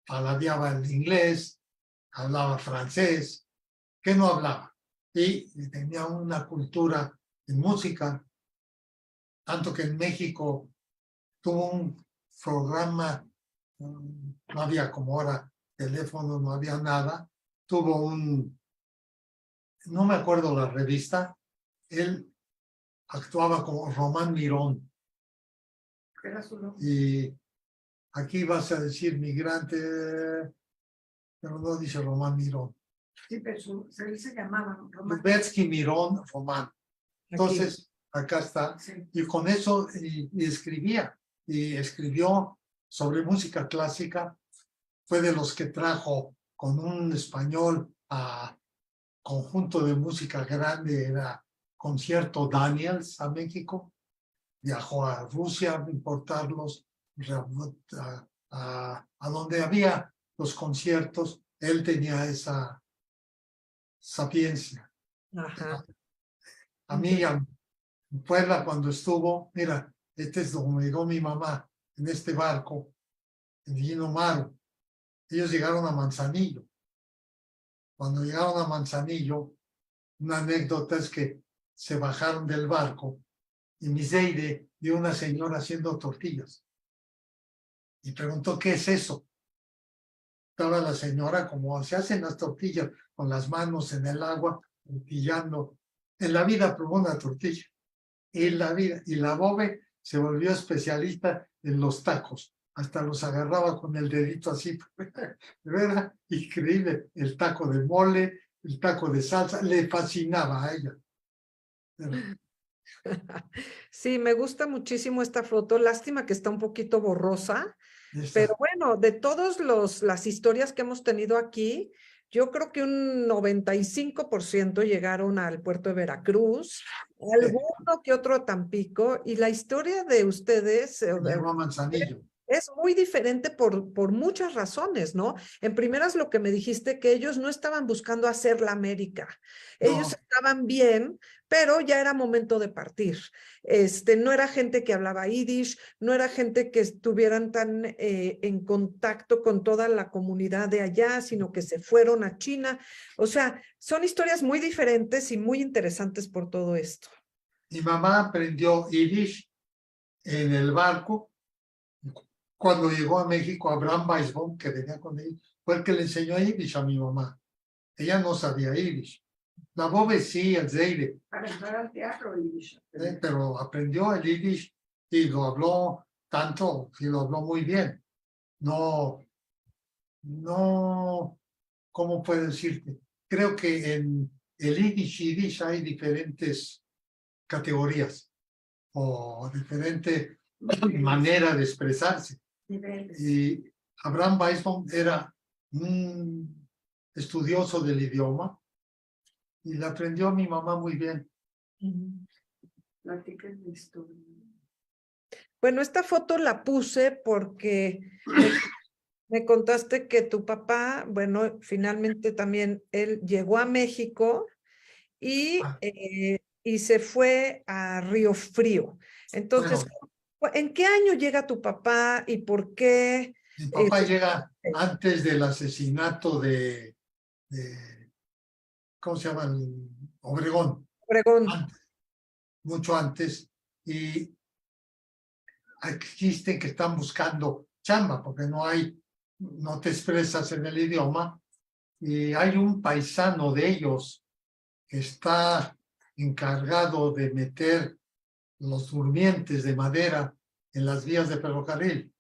paladeaba el inglés, hablaba francés, que no hablaba. Y tenía una cultura en música, tanto que en México tuvo un programa, no había como ahora teléfono, no había nada, tuvo un, no me acuerdo la revista, él actuaba como Román Mirón. Era su nombre. Y aquí vas a decir migrante, pero no dice Román Mirón. Sí, pero él se llamaba Román. Lubetsky Mirón Román. Entonces, acá está. Sí. Y con eso y escribía. Y escribió sobre música clásica. Fue de los que trajo con un español a conjunto de música grande, era Concierto Daniels a México. Viajó a Rusia a importarlos, a donde había los conciertos. Él tenía esa sapiencia. Ajá. A mí, en Puebla, cuando estuvo, mira, este es donde llegó mi mamá, en este barco, en Vino Maro. Ellos llegaron a Manzanillo. Cuando llegaron a Manzanillo, una anécdota es que se bajaron del barco y Miseide vio una señora haciendo tortillas y preguntó, ¿qué es eso? Estaba la señora como se hacen las tortillas, con las manos en el agua, tortillando. En la vida probó una tortilla. En la vida. Y la Bobe se volvió especialista en los tacos. Hasta los agarraba con el dedito así. Era increíble. El taco de mole, el taco de salsa, le fascinaba a ella. Sí, me gusta muchísimo esta foto. Lástima que está un poquito borrosa, Esa, pero bueno, de todas las historias que hemos tenido aquí, yo creo que un 95% llegaron al puerto de Veracruz, alguno que otro a Tampico, y la historia de ustedes llegó a Manzanillo. es muy diferente por muchas razones, ¿no? En primeras, lo que me dijiste, que ellos no estaban buscando hacer la América. Ellos No. estaban bien, pero ya era momento de partir. No era gente que hablaba yiddish, no era gente que estuvieran tan en contacto con toda la comunidad de allá, sino que se fueron a China. O sea, son historias muy diferentes y muy interesantes por todo esto. Mi mamá aprendió yiddish en el barco. Cuando llegó a México, Abraham Weisbaum, que venía con él, fue el que le enseñó yiddish a mi mamá. Ella no sabía yiddish. La Bobe sí, el Zeide, Para entrar al teatro y pero aprendió el yiddish y lo habló tanto, y lo habló muy bien. No, ¿cómo puedo decirte? Creo que en el yiddish hay diferentes categorías o diferente manera de expresarse. niveles. Y Abraham Weisbaum era un estudioso del idioma y le aprendió a mi mamá muy bien. Platiquen la historia. Bueno, esta foto la puse porque me contaste que tu papá, bueno, finalmente también él llegó a México y se fue a Río Frío. Entonces, Bueno, ¿en qué año llega tu papá y por qué? mi papá llega antes del asesinato de ¿cómo se llama? Obregón. Obregón. Antes, mucho antes. Y existen que están buscando chamba porque no te expresas en el idioma. Y hay un paisano de ellos que está encargado de meter los durmientes de madera en las vías de ferrocarril.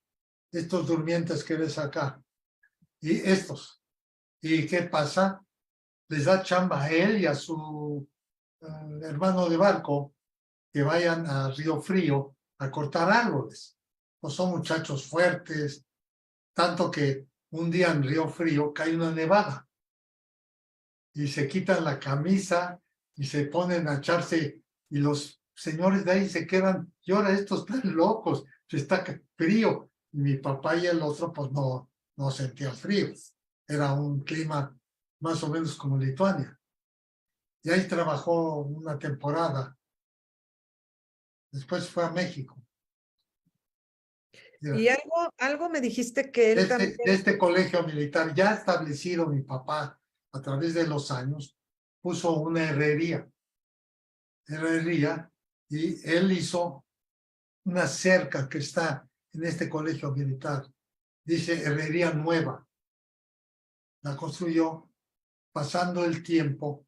Estos durmientes que ves acá. Y estos. ¿Y qué pasa? Les da chamba a él y a su hermano de barco que vayan a Río Frío a cortar árboles. Pues son muchachos fuertes, tanto que un día en Río Frío cae una nevada y se quitan la camisa y se ponen a echarse, y los señores de ahí se quedan, y ahora estos están locos, se está frío. Y mi papá y el otro pues no sentían frío, era un clima más o menos como Lituania. Y ahí trabajó una temporada. Después fue a México. Y algo me dijiste que él también. De este colegio militar ya establecido, mi papá, a través de los años, puso una herrería, y él hizo una cerca que está en este colegio militar. Dice Herrería Nueva. La construyó. Pasando el tiempo,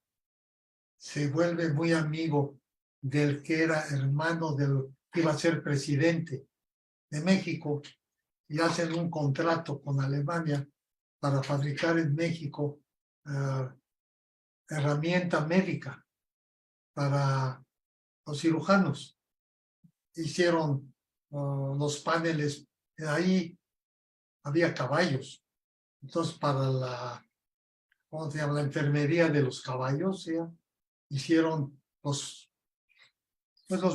se vuelve muy amigo del que era hermano del que iba a ser presidente de México, y hacen un contrato con Alemania para fabricar en México herramienta médica para los cirujanos. Hicieron los paneles, ahí había caballos, entonces para ¿cómo se llama? La enfermería de los caballos, ¿sí? Hicieron los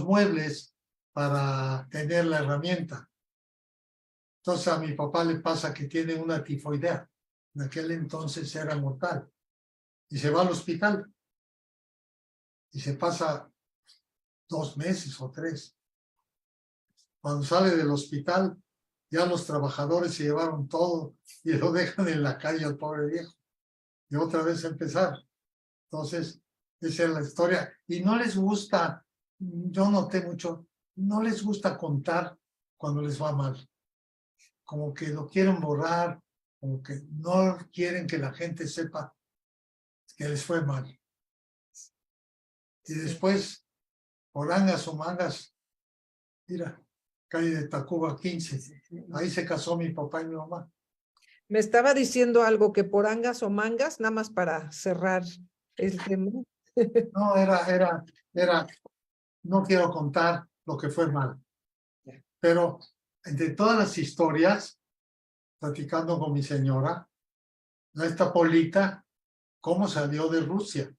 muebles para tener la herramienta. Entonces a mi papá le pasa que tiene una tifoidea. En aquel entonces era mortal. Y se va al hospital. Y se pasa 2 meses o 3. Cuando sale del hospital, ya los trabajadores se llevaron todo y lo dejan en la calle al pobre viejo. Y otra vez empezar. Entonces, esa es la historia. Y no les gusta, yo noté mucho, no les gusta contar cuando les va mal. Como que lo quieren borrar, como que no quieren que la gente sepa que les fue mal. Y después, por angas o mangas, mira, calle de Tacuba 15, ahí se casó mi papá y mi mamá. Me estaba diciendo algo que por angas o mangas, nada más para cerrar el tema. No, no quiero contar lo que fue mal. Pero entre todas las historias, platicando con mi señora, esta Polita, cómo salió de Rusia.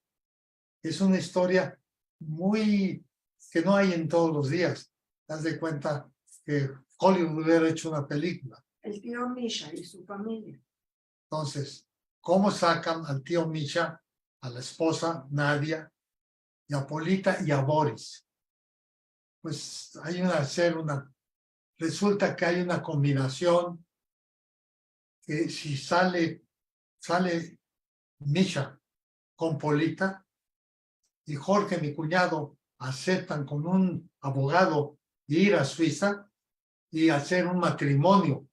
Es una historia que no hay en todos los días. Haz de cuenta que Hollywood hubiera hecho una película. El tío Misha y su familia. Entonces, ¿cómo sacan al tío Misha, a la esposa Nadia, y a Polita y a Boris? Pues resulta que hay una combinación que si sale Misha con Polita y Jorge, mi cuñado, aceptan con un abogado ir a Suiza y hacer un matrimonio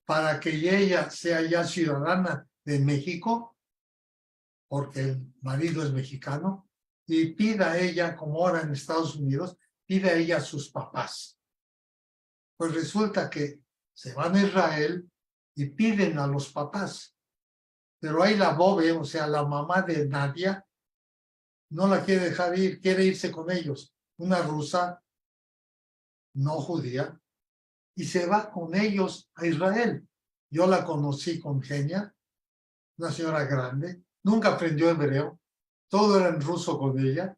para que ella sea ya ciudadana de México, porque el marido es mexicano, y pida a ella, como ahora en Estados Unidos, pide a ella a sus papás. Pues resulta que se van a Israel y piden a los papás. Pero ahí la Bobe, o sea, la mamá de Nadia, no la quiere dejar ir, quiere irse con ellos. Una rusa, no judía, y se va con ellos a Israel. Yo la conocí con Genia, una señora grande, nunca aprendió hebreo, todo era en ruso con ella,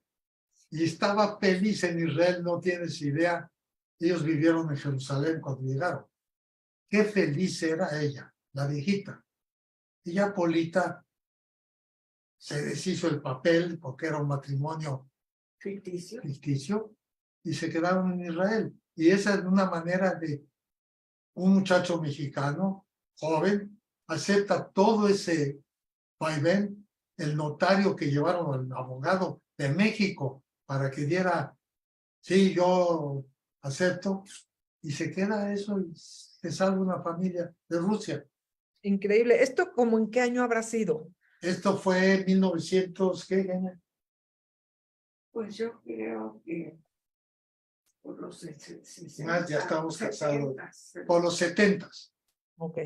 y estaba feliz en Israel, no tienes idea. Ellos vivieron en Jerusalén cuando llegaron. Qué feliz era ella, la viejita. Y ya Polita se deshizo el papel porque era un matrimonio Ficticio. Y se quedaron en Israel. Y esa es una manera de un muchacho mexicano, joven, acepta todo ese vaivén, el notario que llevaron al abogado de México para que diera, sí, yo acepto, y se queda eso y se salva una familia de Rusia. Increíble. ¿Esto como en qué año habrá sido? Esto fue 1900, ¿qué año? Pues yo creo que por los 60, Más, ya estamos casados. 70. Por los 70s. Ok.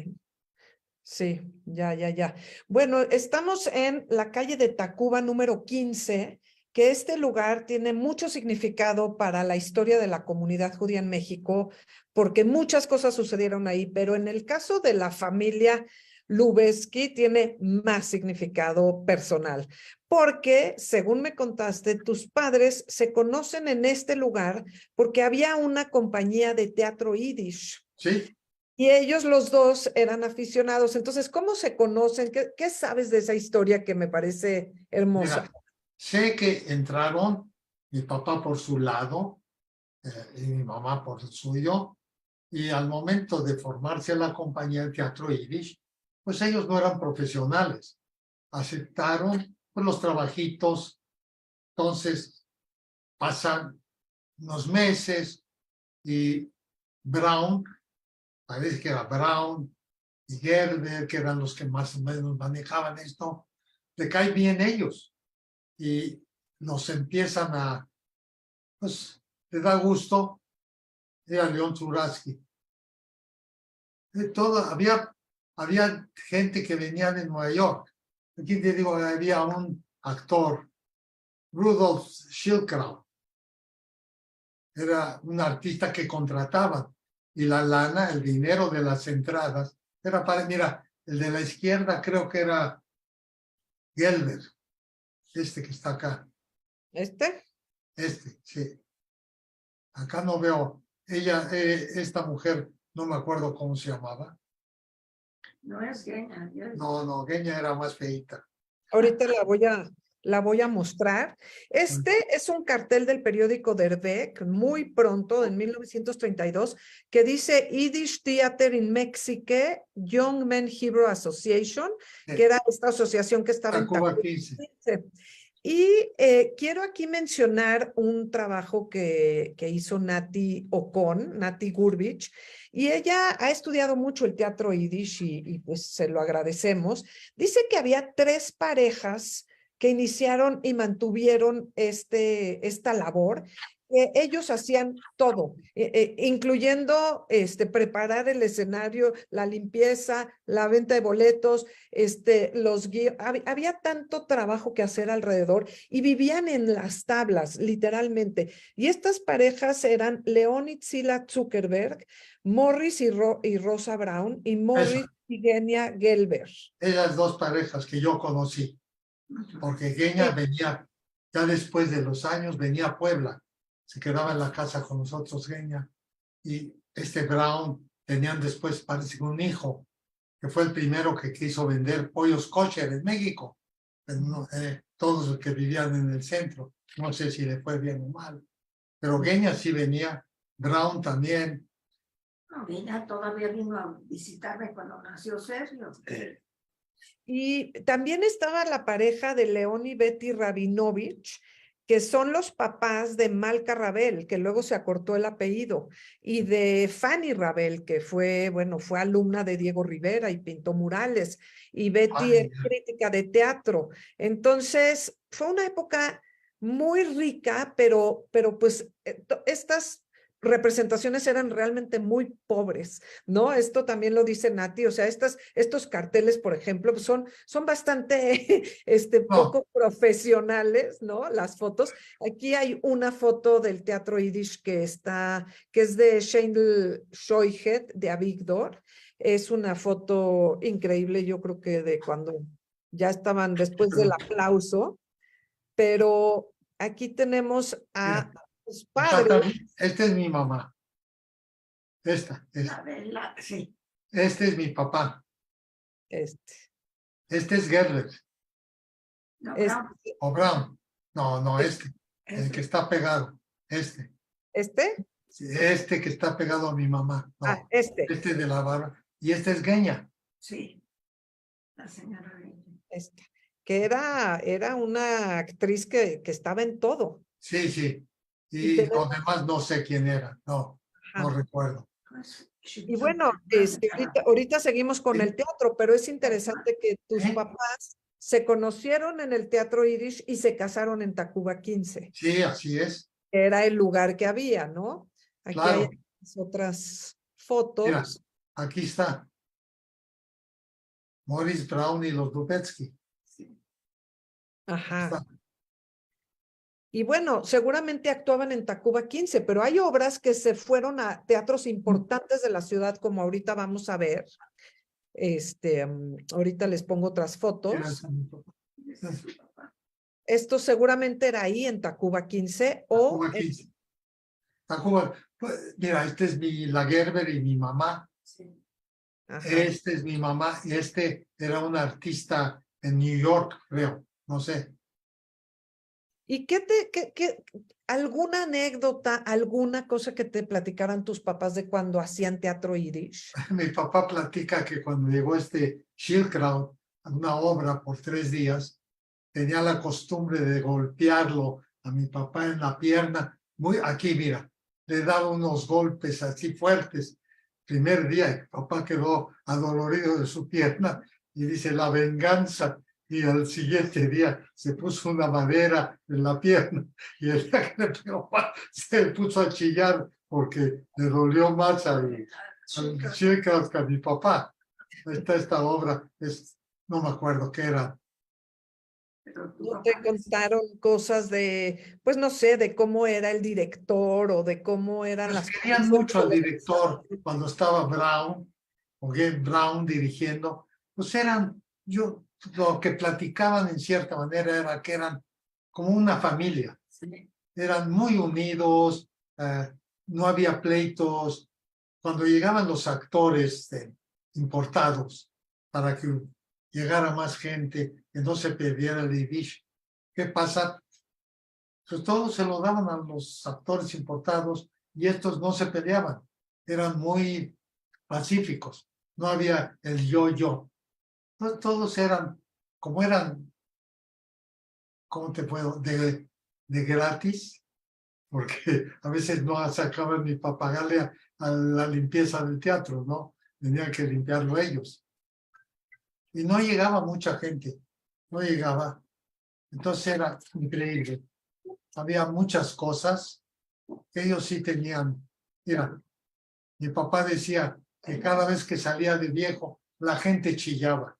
Sí, ya. Bueno, estamos en la calle de Tacuba número 15, que este lugar tiene mucho significado para la historia de la comunidad judía en México, porque muchas cosas sucedieron ahí, pero en el caso de la familia Lubezki tiene más significado personal, porque según me contaste, tus padres se conocen en este lugar porque había una compañía de teatro yiddish. Sí, Y ellos los dos eran aficionados. Entonces, ¿cómo se conocen? ¿Qué sabes de esa historia que me parece hermosa? mira, sé que entraron mi papá por su lado y mi mamá por el suyo, y al momento de formarse la compañía de teatro Yiddish, pues ellos no eran profesionales, aceptaron pues, los trabajitos. Entonces pasan unos meses y Brown, parece que era Brown y Gerber, que eran los que más o menos manejaban esto, le cae bien ellos y nos empiezan a, pues, le da gusto ir a León Zuraski. Había gente que venía de Nueva York. Aquí te digo, había un actor, Rudolf Schildkraut, era un artista que contrataban y la lana, el dinero de las entradas, era para, mira, el de la izquierda creo que era Gelber, este que está acá, sí. Acá no veo, ella, esta mujer, no me acuerdo cómo se llamaba. No es Genia. No, Genia era más feita. Ahorita la voy a mostrar. Este es un cartel del periódico Der Weg, muy pronto, en 1932, que dice Yiddish Theater in Mexico, Young Men Hebrew Association, que era esta asociación que estaba en Tacuba Tacuba 15. 15. Y quiero aquí mencionar un trabajo que hizo Nati Ocon, Nati Gurbich, y ella ha estudiado mucho el teatro yiddish y pues se lo agradecemos. Dice que había 3 parejas que iniciaron y mantuvieron esta labor. Ellos hacían todo, incluyendo preparar el escenario, la limpieza, la venta de boletos, había tanto trabajo que hacer alrededor y vivían en las tablas, literalmente. Y estas parejas eran Leonid Sila Zuckerberg, Morris y Rosa Brown, y Morris y Genia Gelber. Esas 2 parejas que yo conocí, porque Genia venía, ya después de los años, venía a Puebla, se quedaba en la casa con nosotros Genia, y Brown tenían después, parece que un hijo, que fue el primero que quiso vender pollos kosher en México, todos los que vivían en el centro, no sé si le fue bien o mal, pero Genia sí venía, Brown también. No, Genia todavía vino a visitarme cuando nació Sergio. Y también estaba la pareja de León y Betty Rabinovich, que son los papás de Malca Rabel, que luego se acortó el apellido, y de Fanny Rabel, que fue alumna de Diego Rivera y pintó murales, y Betty es crítica de teatro. Entonces, fue una época muy rica, pero pues estas representaciones eran realmente muy pobres, ¿no? Esto también lo dice Nati, o sea, estos carteles, por ejemplo, pues son bastante poco profesionales, ¿no? Las fotos. Aquí hay una foto del teatro yiddish que es de Sheindl Scheuchet, de Avigdor. Es una foto increíble, yo creo que de cuando ya estaban después del aplauso, pero aquí tenemos a sus padres. Esta es mi mamá. Sí. Este es mi papá. Este es Gerber. No, O Brown. No, el que está pegado. ¿Este? Este que está pegado a mi mamá. No, este de la barba. Y este es Genia. Sí, la señora Genia. Que era una actriz que estaba en todo. Sí. Y los demás no sé quién era. No recuerdo. Y bueno, ahorita seguimos con el teatro, pero es interesante que tus papás se conocieron en el teatro yiddish y se casaron en Tacuba 15. Sí, así es. era el lugar que había, ¿no? Aquí Claro. hay otras fotos. Mira, aquí está Morris Brown y los Lubetsky. Ajá. Está. Y bueno, seguramente actuaban en Tacuba 15, pero hay obras que se fueron a teatros importantes de la ciudad, como ahorita vamos a ver. Ahorita les pongo otras fotos. Esto seguramente era ahí en Tacuba 15 o Tacuba 15. Tacuba, pues, mira, este es mi Lagerber y mi mamá. Ajá. Este es mi mamá y este era un artista en New York, creo, no sé. ¿Y alguna anécdota, alguna cosa que te platicaran tus papás de cuando hacían teatro yiddish? Mi papá platica que cuando llegó este Schildkraut a una obra por 3 días, tenía la costumbre de golpearlo a mi papá en la pierna, muy aquí, mira, le daba unos golpes así fuertes. Primer día, mi papá quedó adolorido de su pierna y dice, la venganza. Y al siguiente día se puso una madera en la pierna y el día que le pegó se puso a chillar porque le dolió más al Schildkraut que a mi papá. Está esta obra, no me acuerdo qué era. ¿No te contaron cosas de, pues no sé, de cómo era el director o de cómo eran Pues las querían mucho al director cuando estaba Brown, o Gabe Brown dirigiendo, pues lo que platicaban en cierta manera era que eran como una familia, eran muy unidos, no había pleitos. Cuando llegaban los actores importados para que llegara más gente, que no se perdiera el Yiddish, ¿qué pasa? Pues todos se lo daban a los actores importados y estos no se peleaban, eran muy pacíficos, no había el yo-yo. Entonces, todos eran, ¿cómo te puedo? De gratis, porque a veces no sacaban ni para pagarle a la limpieza del teatro, ¿no? Tenían que limpiarlo ellos. Y no llegaba mucha gente, no llegaba. Entonces era increíble. Había muchas cosas que ellos sí tenían. Mira, mi papá decía que cada vez que salía de viejo, la gente chillaba.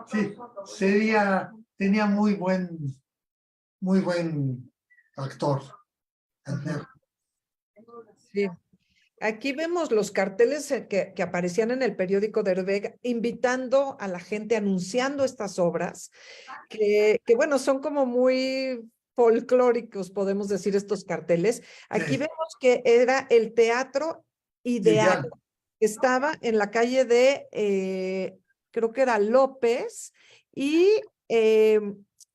Sí, tenía muy buen actor. Sí. Aquí vemos los carteles que aparecían en el periódico de Vega, invitando a la gente, anunciando estas obras, que bueno, son como muy folclóricos, podemos decir, estos carteles. Aquí Sí. vemos que era el Teatro Ideal, Ideal. estaba en la calle de, creo que era López, y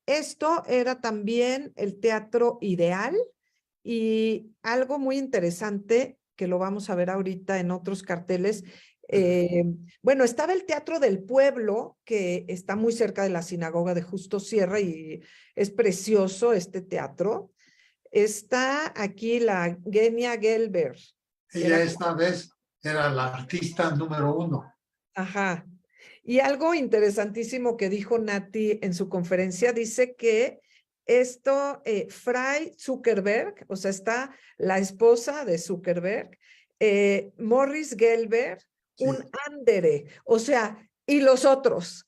esto era también el Teatro Ideal, y algo muy interesante que lo vamos a ver ahorita en otros carteles. Bueno, estaba el Teatro del Pueblo, que está muy cerca de la sinagoga de Justo Sierra y es precioso este teatro. Está aquí la Genia Gelber. Ella esta vez era la artista número 1. Ajá. Y algo interesantísimo que dijo Nati en su conferencia, dice que Fry Zuckerberg, o sea, está la esposa de Zuckerberg, Morris Gelber, Sí. un andere, o sea, y los otros.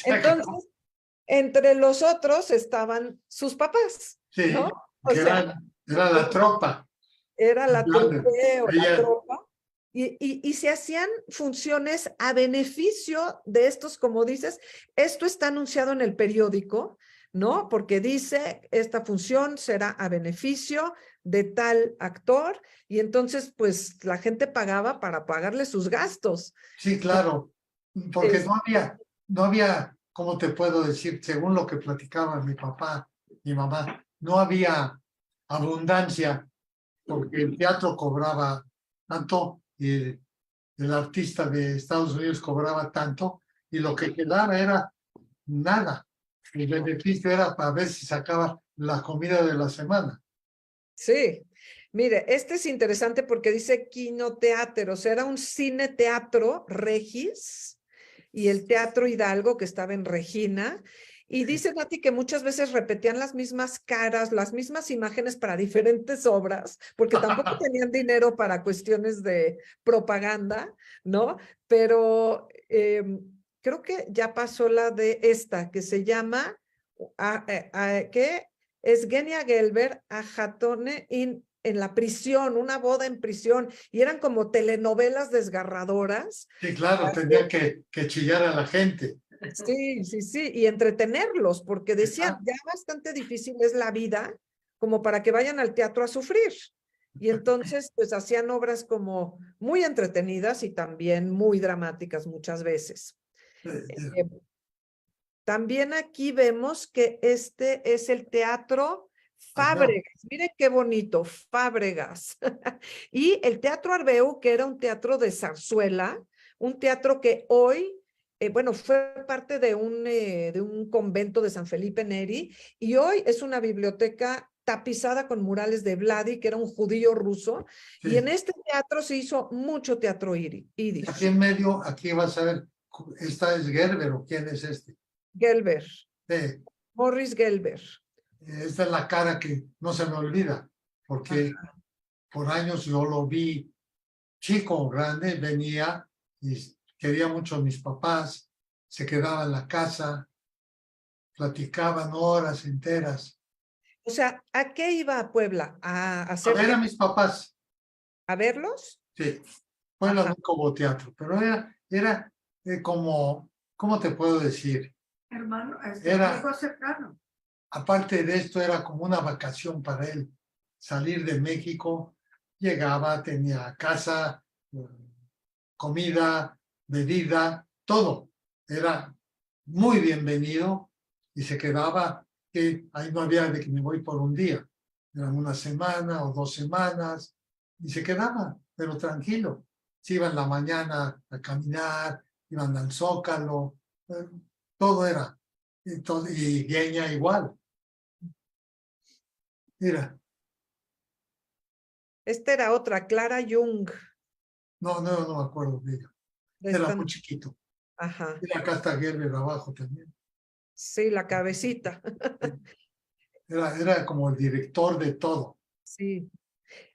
Entonces, entre los otros estaban sus papás, sí, ¿no? O que sea, era la tropa. era la Grande. trupe o la Ella- tropa. Y se hacían funciones a beneficio de estos, como dices, esto está anunciado en el periódico, ¿no? Porque dice, esta función será a beneficio de tal actor, y entonces, pues, la gente pagaba para pagarle sus gastos. Sí, claro, porque Es- no había, ¿cómo te puedo decir? Según lo que platicaba mi papá, mi mamá, no había abundancia porque el teatro cobraba tanto y el artista de Estados Unidos cobraba tanto y lo que quedaba era nada. El beneficio era para ver si sacaba la comida de la semana. Sí, mire, este es interesante porque dice Quinoteatro, o sea, era un cine-teatro Regis y el Teatro Hidalgo que estaba en Regina. Y dice Nati que muchas veces repetían las mismas caras, las mismas imágenes para diferentes obras, porque tampoco tenían dinero para cuestiones de propaganda, ¿no? Pero creo que ya pasó la de esta, que se llama, que es Genia Gelber a Hatone en la prisión, una boda en prisión, y eran como telenovelas desgarradoras. Sí, claro, tenía que chillar a la gente. Sí, sí, sí, y entretenerlos, porque decían, ya bastante difícil es la vida como para que vayan al teatro a sufrir. Y entonces, pues hacían obras como muy entretenidas y también muy dramáticas muchas veces. Eh, También aquí vemos que este es el Teatro Fábregas. Miren qué bonito, Fábregas. Y el Teatro Arbeu, que era un teatro de zarzuela, un teatro que hoy, bueno, fue parte de un convento de San Felipe Neri, y hoy es una biblioteca tapizada con murales de Vladi, que era un judío ruso, Sí. y en este teatro se hizo mucho teatro Aquí yiddish. en medio, aquí vas a ver, esta es Gerber, ¿o quién es este? Gelber, Sí. Morris Gelber. Esta es la cara que no se me olvida, porque por años yo lo vi chico, grande, venía y quería mucho a mis papás, se quedaba en la casa, platicaban horas enteras. O sea, ¿a qué iba a Puebla? A hacer ver a mis papás, ¿A verlos? sí. Puebla Ajá. nunca hubo teatro, pero era como, ¿cómo te puedo decir? Hermano, Era- amigo cercano. Aparte de esto, era como una vacación para él. Salir de México, llegaba, tenía casa, comida, bebida, todo. Era muy bienvenido y se quedaba, que ahí no había de que me voy por un día. Eran una semana o 2 semanas y se quedaba, pero tranquilo. Se iba en la mañana a caminar, iban al Zócalo, todo era. Y Gueña igual. Mira, Esta era otra, Clara Jung. no me acuerdo de ella. de Era esta- muy chiquito. Ajá, Mira, acá está Gerber abajo también. sí, la cabecita. Era como el director de todo. Sí.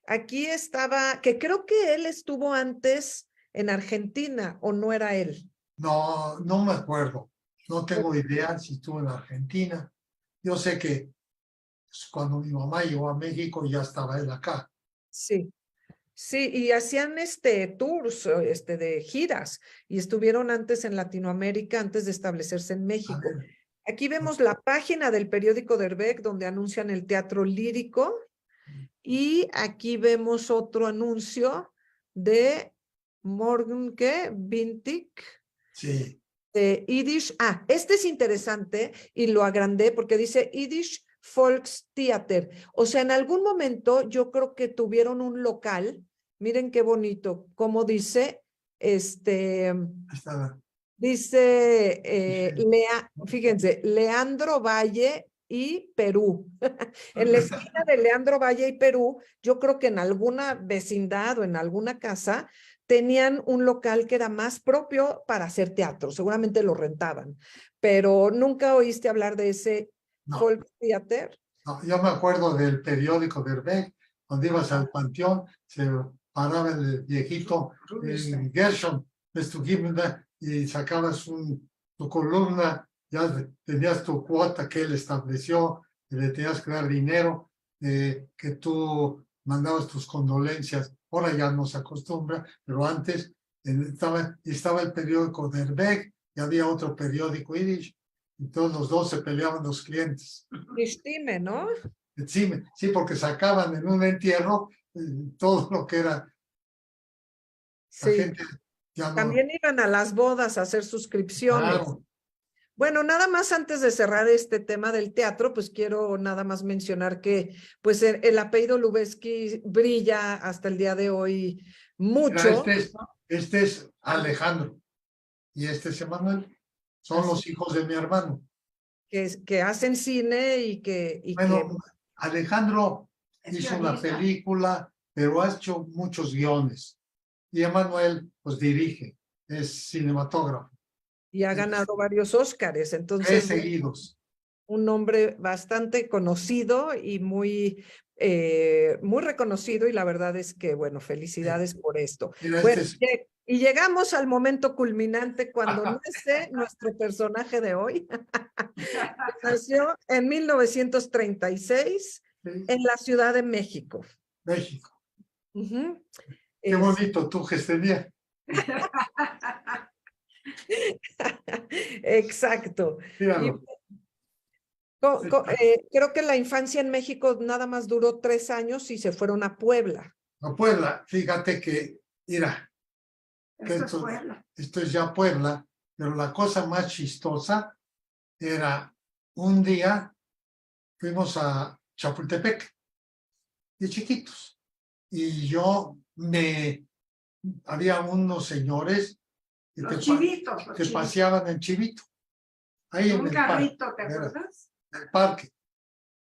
Aquí estaba, que creo que él estuvo antes en Argentina, ¿o no era él? No me acuerdo. No tengo idea si estuvo en Argentina. Yo sé que pues, cuando mi mamá llegó a México ya estaba él acá. Sí. Sí, y hacían tours, de giras, y estuvieron antes en Latinoamérica, antes de establecerse en A México. ver, Aquí vemos la página del periódico Derbeck, donde anuncian el teatro lírico, y aquí vemos otro anuncio de Morgan, ¿qué? Vintic, sí. de Yiddish. Este es interesante y lo agrandé porque dice Yiddish Volkstheater. O sea, en algún momento yo creo que tuvieron un local. Miren qué bonito, como dice, Estaba. dice, fíjense, Leandro Valle y Perú. En la esquina de Leandro Valle y Perú, yo creo que en alguna vecindad o en alguna casa tenían un local que era más propio para hacer teatro, seguramente lo rentaban, pero nunca oíste hablar de ese No, folk theater. no, yo me acuerdo del periódico de Herbeck, donde ibas al panteón, se paraba el viejito Gershon, y sacabas tu columna, ya tenías tu cuota que él estableció, y le tenías que dar dinero, que tú mandabas tus condolencias. Ahora ya no se acostumbra, pero antes estaba el periódico de Herbeck y había otro periódico Yiddish, y todos los dos se peleaban los clientes. Distime, ¿no? Sí, porque sacaban en un entierro todo lo que era. La Sí. gente ya no. También iban a las bodas a hacer suscripciones. Claro, Bueno, nada más antes de cerrar este tema del teatro, pues quiero nada más mencionar que pues el apellido Lubezki brilla hasta el día de hoy mira, mucho. este es Alejandro y este es Emanuel. Son los hijos de mi hermano. Que hacen cine y que Bueno, Alejandro hizo una película, pero ha hecho muchos guiones. Y Emanuel, pues dirige, es cinematógrafo. y ha ganado varios Óscares. 3 Entonces, seguidos. un hombre bastante conocido y muy reconocido, y la verdad es que, bueno, felicidades por esto. Mira, Bueno, y llegamos al momento culminante cuando nace nuestro personaje de hoy. Nació en 1936 en la Ciudad de México. México. Ujú. Qué bonito tu gestería. Exacto. Y Míralo. creo que la infancia en México nada más duró 3 años y se fueron a Puebla. A Puebla, fíjate que, mira, que Esto es Puebla. esto es ya Puebla, pero la cosa más chistosa era un día fuimos a Chapultepec de chiquitos y había unos señores que Los chivitos, los que chivitos. paseaban en chivito, ahí en Un el carrito, ¿te parque, acuerdas? en el parque.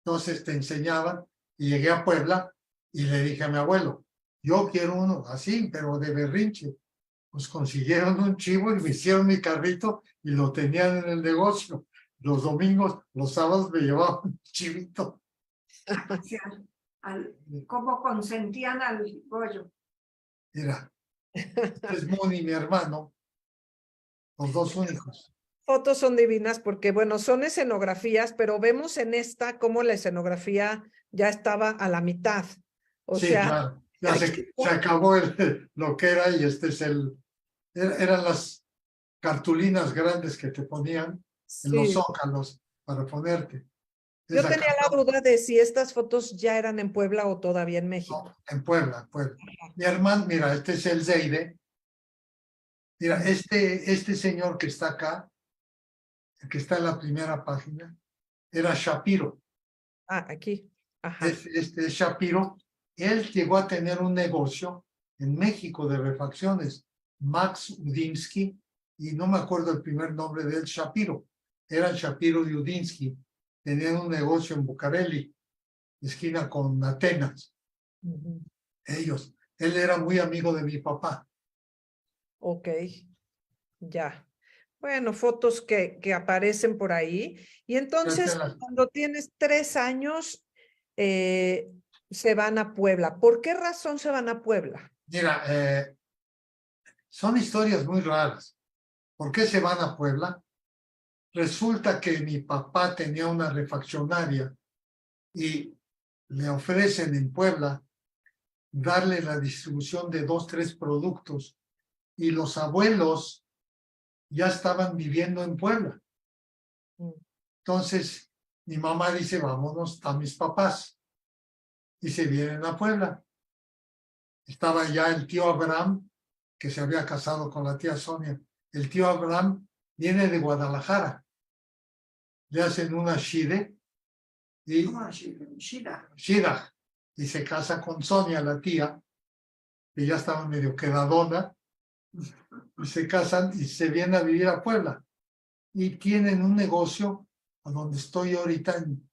Entonces te enseñaban y llegué a Puebla y le dije a mi abuelo, yo quiero uno así, pero de berrinche. Pues consiguieron un chivo y me hicieron mi carrito y lo tenían en el negocio. Los domingos, los sábados me llevaban un chivito. Sí, cómo consentían al pollo. Mira, es Moni, mi hermano, los dos únicos. Fotos son divinas porque, bueno, son escenografías, pero vemos en esta cómo la escenografía ya estaba a la mitad. O Sí, sea, claro, ya aquí se acabó lo que era y este es eran las cartulinas grandes que te ponían en los sí. zócalos para ponerte. Yo Esa tenía la carta- duda de si estas fotos ya eran en Puebla o todavía en México. no, en Puebla, en Puebla. Mi hermano, mira, este es el Zeide. Mira, este señor que está acá, el que está en la primera página, era Shapiro. Ah, aquí. Ajá. Este es Shapiro. Él llegó a tener un negocio en México de refacciones, Max Udinsky, y no me acuerdo el primer nombre de él, Shapiro. Era Shapiro y Udinsky. Tenían un negocio en Bucareli, esquina con Atenas. Ujú. Ellos. Él era muy amigo de mi papá. Ok, ya. Bueno, fotos que aparecen por ahí. Y entonces, cuando tienes 3 años, se van a Puebla. ¿Por qué razón se van a Puebla? Mira, son historias muy raras. ¿Por qué se van a Puebla? Resulta que mi papá tenía una refaccionaria y le ofrecen en Puebla darle la distribución de 2, 3 productos y los abuelos ya estaban viviendo en Puebla. Entonces, mi mamá dice, vámonos a mis papás y se vienen a Puebla. Estaba ya el tío Abraham, que se había casado con la tía Sonia. El tío Abraham viene de Guadalajara. Le hacen una shide y Shida, y se casa con Sonia, la tía, que ya estaba medio quedadona, y se casan y se vienen a vivir a Puebla. Y tienen un negocio, a donde estoy ahorita en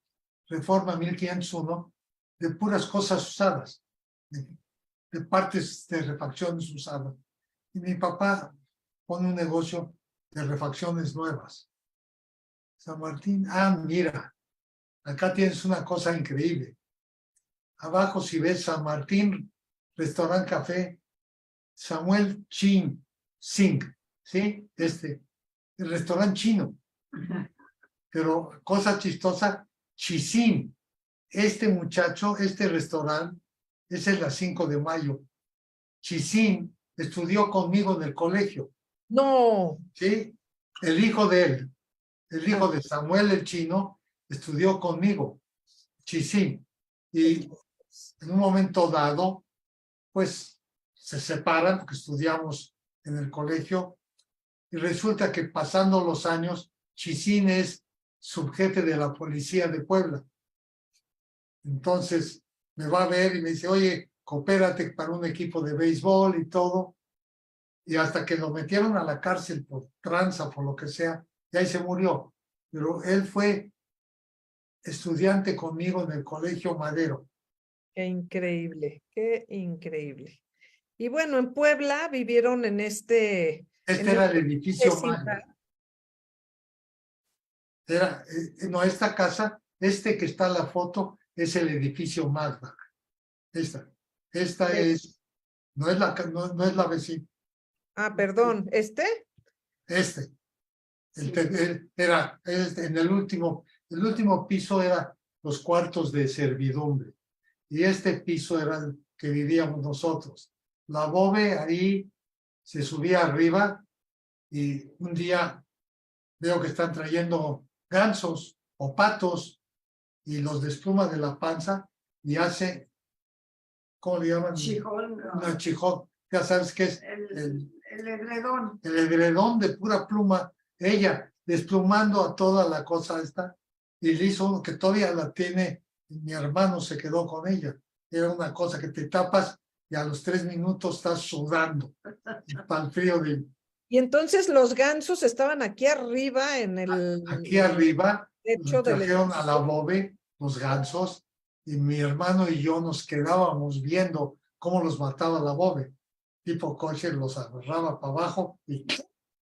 Reforma 1501, de puras cosas usadas, de partes de refacciones usadas. Y mi papá pone un negocio de refacciones nuevas. San Martín, mira, acá tienes una cosa increíble. Abajo, si ves San Martín, restaurante café, Samuel Chin Singh, ¿sí? El restaurante chino. Pero cosa chistosa, Chisin, este muchacho, este restaurante, es en la 5 de mayo. Chisin estudió conmigo en el colegio, No. ¿sí? El hijo de él, el hijo de Samuel el chino, estudió conmigo, Chisin. Y en un momento dado, pues se separan porque estudiamos en el colegio y resulta que pasando los años, Chisin es subjefe de la policía de Puebla. Entonces me va a ver y me dice, oye, coopérate para un equipo de béisbol y todo. Y hasta que lo metieron a la cárcel por tranza, por lo que sea, y ahí se murió. Pero él fue estudiante conmigo en el Colegio Madero. Qué increíble, qué increíble. Y bueno, en Puebla vivieron en Este era el edificio Maya. No, esta casa, que está en la foto, es el edificio Magda. Esta es, no es la vecina. Ah, perdón, ¿este? En el último piso era los cuartos de servidumbre. Y este piso era el que vivíamos nosotros. La Bobe ahí se subía arriba y un día veo que están trayendo gansos o patos y los despluma de la panza y hace, ¿cómo le llaman? Chijón, no. Una chijón. Ya sabes qué es El edredón. el edredón de pura pluma, ella desplumando a toda la cosa esta, y le hizo que todavía la tiene, mi hermano se quedó con ella. Era una cosa que te tapas y a los 3 minutos estás sudando para el frío de Y entonces los gansos estaban aquí arriba en el aquí arriba. techo del Trajeron a la edificio. Bobe los gansos y mi hermano y yo nos quedábamos viendo cómo los mataba la Bobe. Tipo coche los agarraba para abajo y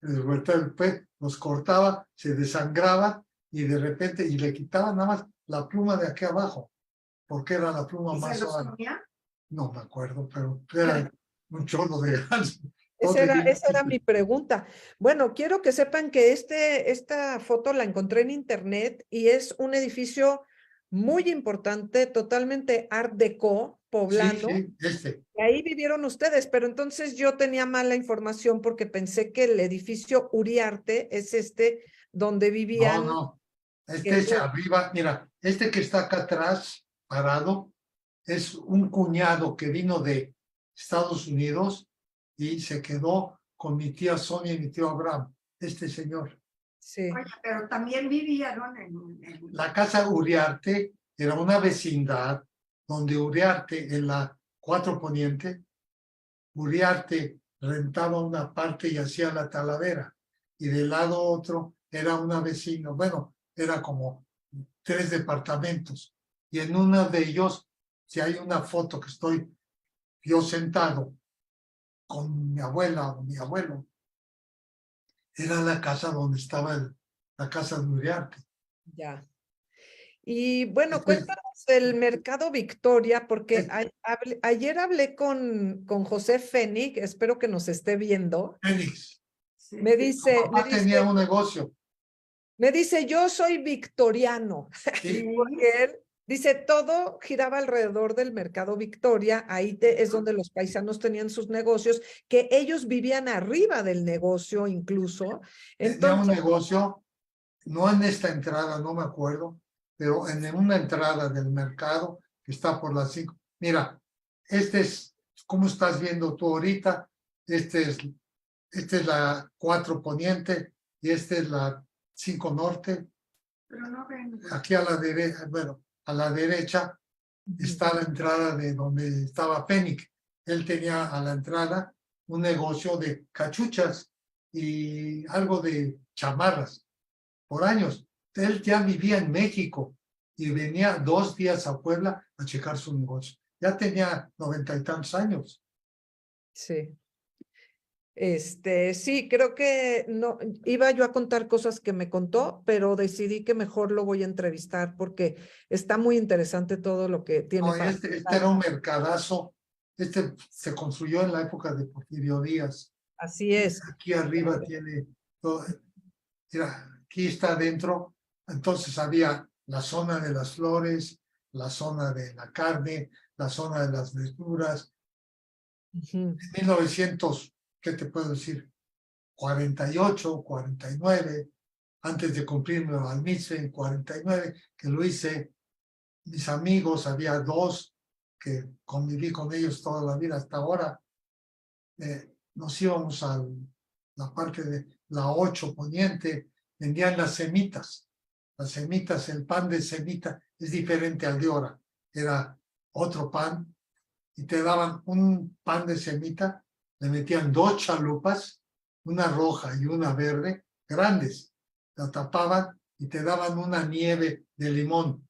les volteaba el pez, los cortaba, se desangraba y de repente, y le quitaban nada más la pluma de aquí abajo, porque era la pluma ¿Y más se los suave. comía? No me acuerdo, pero era un chorro de ganso. Esa era mi pregunta. Bueno, quiero que sepan que esta foto la encontré en internet y es un edificio muy importante, totalmente art déco, poblano. Sí, Y ahí vivieron ustedes, pero entonces yo tenía mala información porque pensé que el edificio Uriarte es donde vivían. No. que- Arriba, mira, que está acá atrás, parado, es un cuñado que vino de Estados Unidos y se quedó con mi tía Sonia y mi tío Abraham, señor. Sí, Oye, pero también vivieron en... La casa Uriarte era una vecindad donde Uriarte, en la 4 Poniente, Uriarte rentaba una parte y hacía la talavera. Y del lado otro era una vecina, bueno, era como 3 departamentos. Y en uno de ellos, si hay una foto que estoy yo sentado con mi abuela o mi abuelo, era la casa donde estaba la casa de Uriarte. ya. Y bueno, Entonces, cuéntanos del Mercado Victoria, porque eh, ayer hablé con José Fénix, espero que nos esté viendo. Félix, Sí. Me dice, papá tenía un negocio. yo soy victoriano, Sí, porque él dice, todo giraba alrededor del Mercado Victoria, ahí es donde los paisanos tenían sus negocios, que ellos vivían arriba del negocio incluso. tenía un Entonces, negocio, no en esta entrada, no me acuerdo, pero en una entrada del mercado que está por las 5. Mira, es como estás viendo tú ahorita, es la 4 Poniente y es la 5 Norte. Pero no ven. Aquí a la derecha, bueno, a la derecha está la entrada de donde estaba Fénix. Él tenía a la entrada un negocio de cachuchas y algo de chamarras por años. Él ya vivía en México y venía 2 días a Puebla a checar su negocio. Ya tenía 90 y tantos años. sí. Sí, creo que no, iba yo a contar cosas que me contó, pero decidí que mejor lo voy a entrevistar porque está muy interesante todo lo que tiene No, para este contar. era un mercadazo. Se construyó en la época de Porfirio Díaz. Así es. Aquí arriba tiene todo. Mira, aquí está adentro. Entonces había la zona de las flores, la zona de la carne, la zona de las verduras. Ujú. En 1900, ¿qué te puedo decir? 48, 49, antes de cumplirme al mitzvah en 49, que lo hice, mis amigos, había 2 que conviví con ellos toda la vida hasta ahora. Nos íbamos a la parte de la 8 Poniente, vendían las semitas. Las semitas, el pan de semita es diferente al de ahora. Era otro pan y te daban un pan de semita, le metían 2 chalupas, una roja y una verde, grandes. La tapaban y te daban una nieve de limón.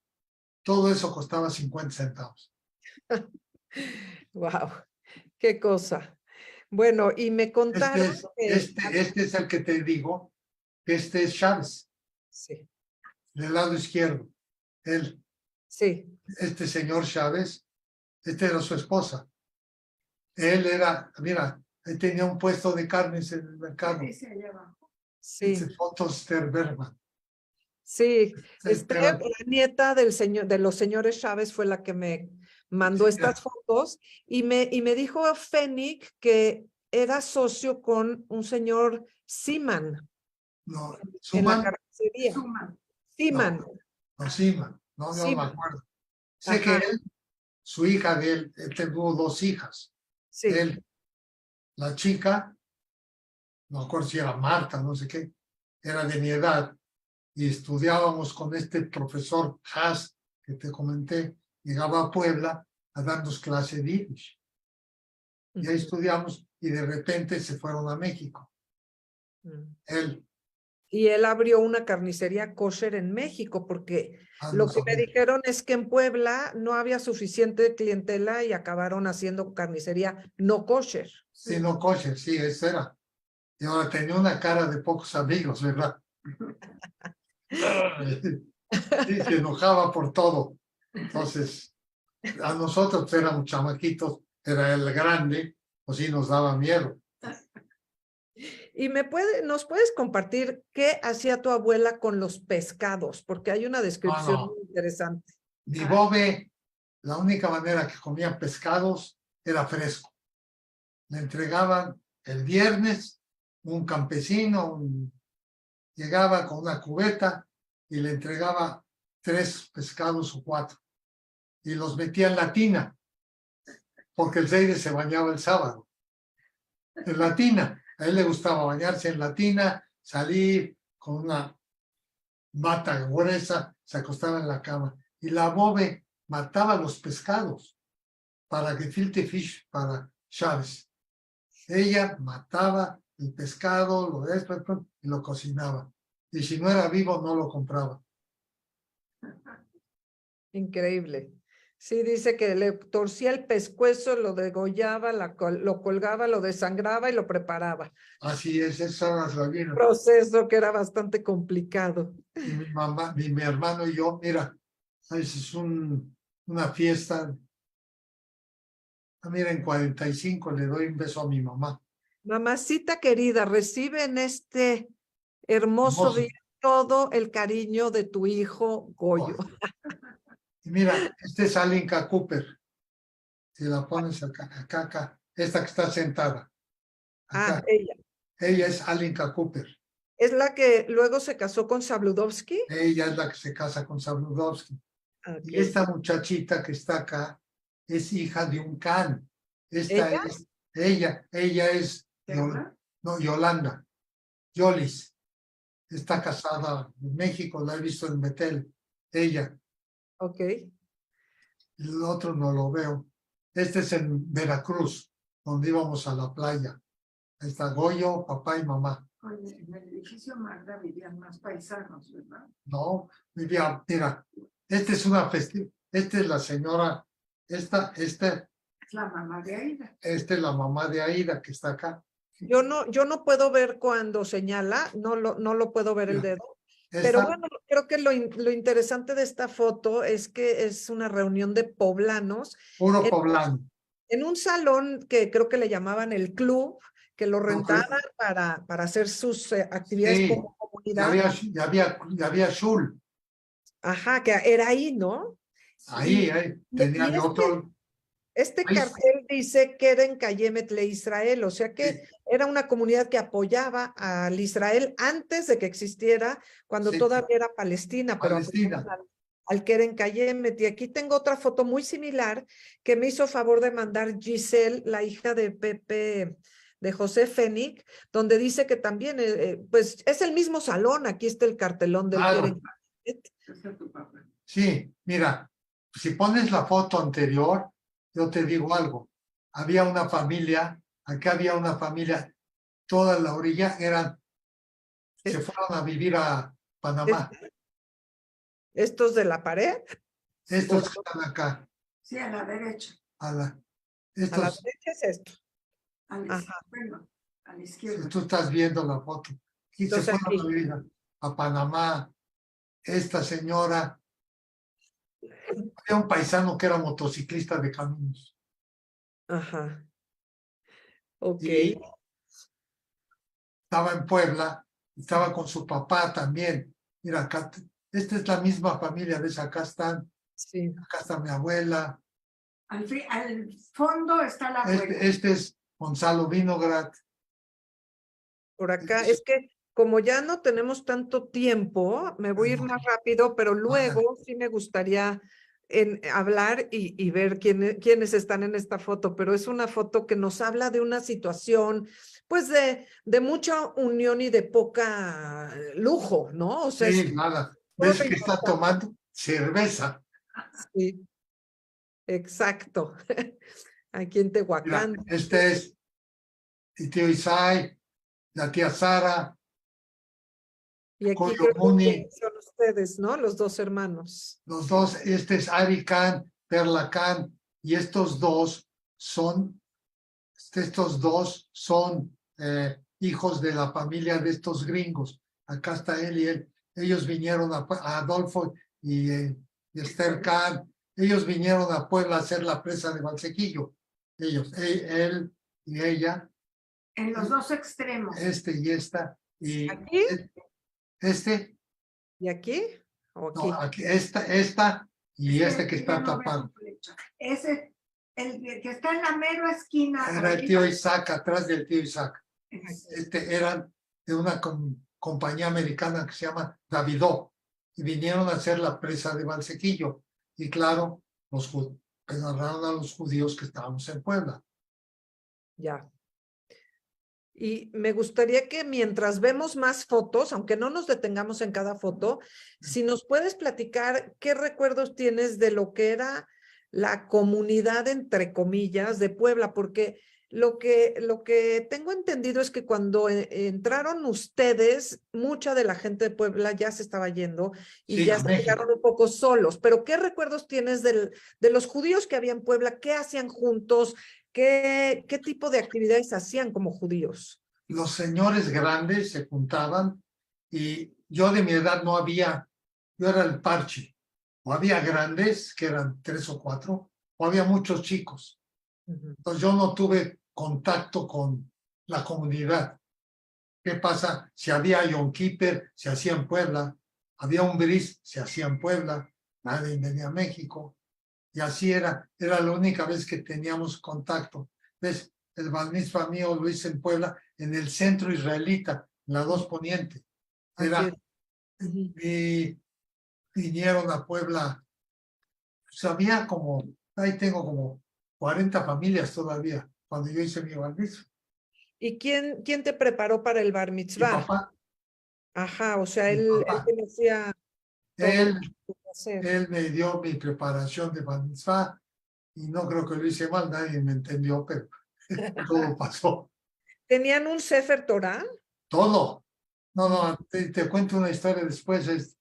Todo eso costaba 50 centavos. Wow, qué cosa. Bueno, y me contaron que Este es el que te digo, este es Chávez. sí. del lado izquierdo. Él, Sí. este señor Chávez, esta era su esposa. Él era, mira, él tenía un puesto de carnes en el mercado. Dice allá abajo. Sí. Fotos Esther Bergman. Sí, Pero- la nieta del señor, de los señores Chávez fue la que me mandó Sí, estas fotos y me dijo Fénix que era socio con un señor Siman No, en la Suman, carnicería. Suma. Siman, no, Siman, no me Siman. acuerdo. Sé que Ajá, él, su hija de él tuvo 2 hijas. sí. Él, la chica, no me acuerdo si era Marta, no sé qué, era de mi edad y estudiábamos con este profesor Haas que te comenté, llegaba a Puebla a darnos clase de Yiddish. Y ahí Ujú, estudiamos y de repente se fueron a México. ujú. Él, Y él abrió una carnicería kosher en México porque lo no que me sabía. dijeron es que en Puebla no había suficiente clientela y acabaron haciendo carnicería no kosher. Sí, no kosher, sí, ese era. Y ahora tenía una cara de pocos amigos, ¿verdad? Sí, se enojaba por todo. Entonces, a nosotros éramos chamaquitos, era el grande, pues sí nos daba miedo. Y nos puedes compartir qué hacía tu abuela con los pescados, porque hay una descripción no. muy interesante. Mi bobe, la única manera que comía pescados era fresco. Le entregaban el viernes un campesino, llegaba con una cubeta y le entregaba 3 pescados o 4 y los metía en la tina, porque el Seide se bañaba el sábado. En la tina, a él le gustaba bañarse en la tina, salir con una mata gruesa, se acostaba en la cama. Y la bobe mataba los pescados para gefilte fish, para Chávez. Ella mataba el pescado, lo de esto y lo cocinaba. Y si no era vivo, no lo compraba. Increíble. Sí, dice que le torcía el pescuezo, lo degollaba, lo colgaba, lo desangraba y lo preparaba. Así es, esa era la vida. Proceso que era bastante complicado. Y mi mamá, mi hermano y yo, mira, es una fiesta. Mira, en 45 le doy un beso a mi mamá. Mamacita querida, recibe en este hermoso Hermoso. día todo el cariño de tu hijo Goyo. Y mira, este es Alinka Cooper. Si la pones acá, esta que está sentada. Ah, Acá. ella. Ella es Alinka Cooper. Es la que luego se casó con Sabludovsky. Ella es la que se casa con Sabludovsky. Okay. Y esta muchachita que está acá es hija de un can. Esta ¿Ella? es, ella es, no, Yolanda, Yolis. Está casada en México, la he visto en Betel. Ella. Ok. El otro no lo veo. Este es en Veracruz, donde íbamos a la playa. Ahí está Goyo, papá y mamá. Oye, en el edificio Magda vivían más paisanos, ¿verdad? No, vivía, mira, esta es una esta es la señora, esta Es la mamá de Aida. es la mamá de Aida que está acá. Yo no puedo ver cuando señala, no lo puedo ver el Mira, dedo. esta, Pero bueno, creo que lo interesante de esta foto es que es una reunión de poblanos puro poblano. en un salón que creo que le llamaban el club, que lo No, rentaban para hacer sus actividades sí, como comunidad. ya había Shul. Ajá, que era ahí, ¿no? Ahí, Y tenían otro. este Ahí, cartel dice que era en Cayemet le Israel, o sea que sí, era una comunidad que apoyaba al Israel antes de que existiera, cuando sí, todavía era Palestina, pero Palestina. apoyaban al que era en Cayemet. Y aquí tengo otra foto muy similar que me hizo favor de mandar Giselle, la hija de Pepe, de José Fénix, donde dice que también, pues es el mismo salón, aquí está el cartelón del que era en Claro. Cayemet. Ese es tu papá. Sí, mira, si pones la foto anterior, yo te digo algo. Había una familia, acá había una familia, toda la orilla se fueron a vivir a Panamá. Estos de la pared, Estos que están acá, Sí, a la derecha. a la, a estos, la derecha es esto. A la Ajá. bueno, a la si izquierda. tú estás viendo la foto, y se Entonces fueron a aquí. vivir a Panamá, esta señora, había un paisano que era motociclista de caminos. Ajá. Ok. Y estaba en Puebla, estaba con su papá también. Mira, acá, esta es la misma familia, ¿ves? Acá Sí. está mi abuela. Al fondo está la abuela. Este es Gonzalo Vinograd. Por acá, es que como ya no tenemos tanto tiempo, me voy a ir más rápido, pero luego sí me gustaría hablar y ver quiénes están en esta foto, pero es una foto que nos habla de una situación, pues de mucha unión y de poca lujo, ¿no? O sea, Sí, nada. ¿Ves que está tomando cerveza? Sí, exacto. Aquí en Mira, Tehuacán. este es el tío Isai, la tía Sara, Y aquí Coyo creo Muni, que son ustedes, ¿no? Los dos hermanos. los dos, este es Ari Khan, Perla Khan, y estos dos son hijos de la familia de estos gringos. Acá está él y él. Ellos vinieron a Adolfo y Esther Khan. Ellos vinieron a Puebla a hacer la presa de Valsequillo. Ellos, él y ella. En los dos extremos. Este y esta. Y ¿Aquí? este. ¿Y aquí? ¿O aquí? No, aquí, esta y este que está tapado. Ese, el que está en la mera esquina. Era el tío Isaac, atrás del tío Isaac. Exacto. Eran de una compañía americana que se llama Davidó y vinieron a hacer la presa de Valsequillo. Y claro, agarraron a los judíos que estábamos en Puebla. Ya. Y me gustaría que mientras vemos más fotos, aunque no nos detengamos en cada foto, si nos puedes platicar qué recuerdos tienes de lo que era la comunidad, entre comillas, de Puebla, porque lo que tengo entendido es que cuando entraron ustedes, mucha de la gente de Puebla ya se estaba yendo y Sí, ya a se México. quedaron un poco solos. Pero ¿qué recuerdos tienes de los judíos que había en Puebla? ¿Qué hacían juntos? ¿Qué tipo de actividades hacían como judíos? Los señores grandes se juntaban y yo de mi edad no había, yo era el parche. O había grandes, que eran 3 o 4, o había muchos chicos. Entonces yo no tuve contacto con la comunidad. ¿Qué pasa? Si había Yom Kippur, se hacía en Puebla. Había un bris, se hacía en Puebla. Nadie venía a México. Y así era la única vez que teníamos contacto. ¿Ves? El bar mitzvah mío lo hice en Puebla, en el centro israelita, en la 2 Poniente. Era, y vinieron a Puebla, pues había como, ahí tengo como 40 familias todavía, cuando yo hice mi bar mitzvah. ¿Y quién te preparó para el bar Mi mitzvah? papá, Ajá, o sea, mi él papá, conocía todo lo que tuvo que hacer. él me dio mi preparación de bar mitzvah y no creo que lo hice mal, nadie me entendió, pero todo pasó. ¿Tenían un Sefer Torah? Todo. No, te cuento una historia después.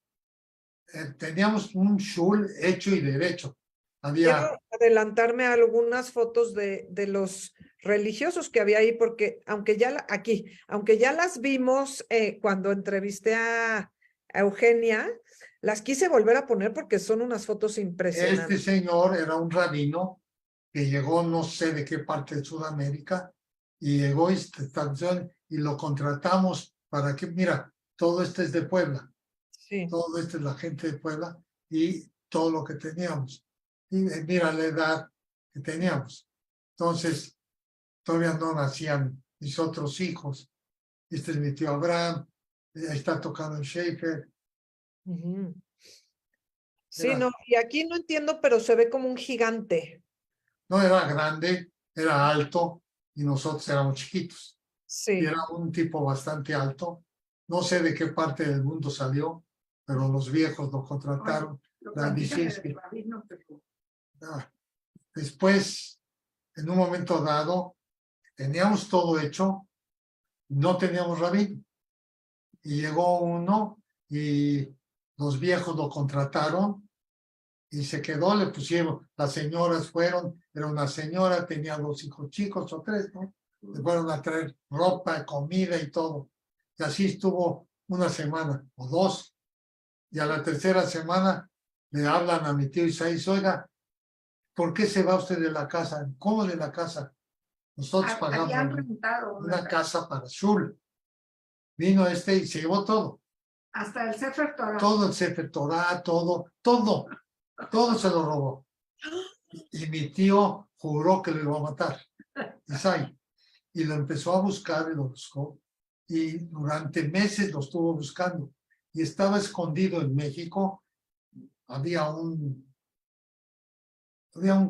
Teníamos un shul hecho y derecho. Había, Quiero adelantarme a algunas fotos de los religiosos que había ahí, porque aunque ya las vimos cuando entrevisté a Eugenia, las quise volver a poner porque son unas fotos este impresionantes. señor era un rabino que llegó no sé de qué parte de Sudamérica y llegó y lo contratamos para que, mira, todo esto es de Puebla. Sí. Todo esto es la gente de Puebla y todo lo que teníamos. Y mira la edad que teníamos. Entonces, todavía no nacían mis otros hijos. Este es mi tío Abraham, está tocando en Schaefer. Sí, Era, no, y aquí no entiendo, pero se ve como un gigante. no era grande, era alto y nosotros éramos chiquitos. Y Sí. era un tipo bastante alto. No sé de qué parte del mundo salió, pero los viejos lo contrataron. Después, en un momento dado, teníamos todo hecho, no teníamos rabino. Y llegó uno y los viejos lo contrataron y se quedó, le pusieron, las señoras fueron, era una señora, tenía 2 hijos chicos o 3, ¿no? Le fueron a traer ropa, comida y todo. Y así estuvo una semana o 2. Y a la tercera semana le hablan a mi tío Isaías, oiga, ¿por qué se va usted de la casa? ¿Cómo de la casa? Nosotros Habían pagamos rentado una casa para Shul. Vino y se llevó todo. hasta el Sefer Torah. Todo el Sefer Torah, todo se lo robó. Y mi tío juró que lo iba a matar, Isaías. Y lo empezó a buscar y lo buscó. Y durante meses lo estuvo buscando. Y estaba escondido en México. Había un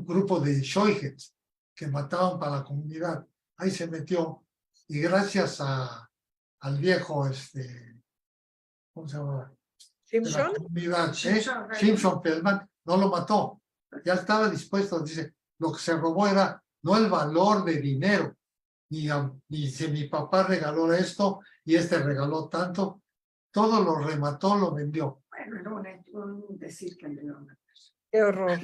grupo de shoyhets que mataban para la comunidad. Ahí se metió. Y gracias al viejo, ¿cómo se llama? De la ¿Simpson? comunidad, Shimshon Shimshon Feldman, no lo mató. Ya estaba dispuesto. Dice, lo que se robó era no el valor de dinero, ni si mi papá regaló esto y regaló tanto, todo lo remató, lo vendió. Bueno, era un decir que le iba a matar. Qué horror.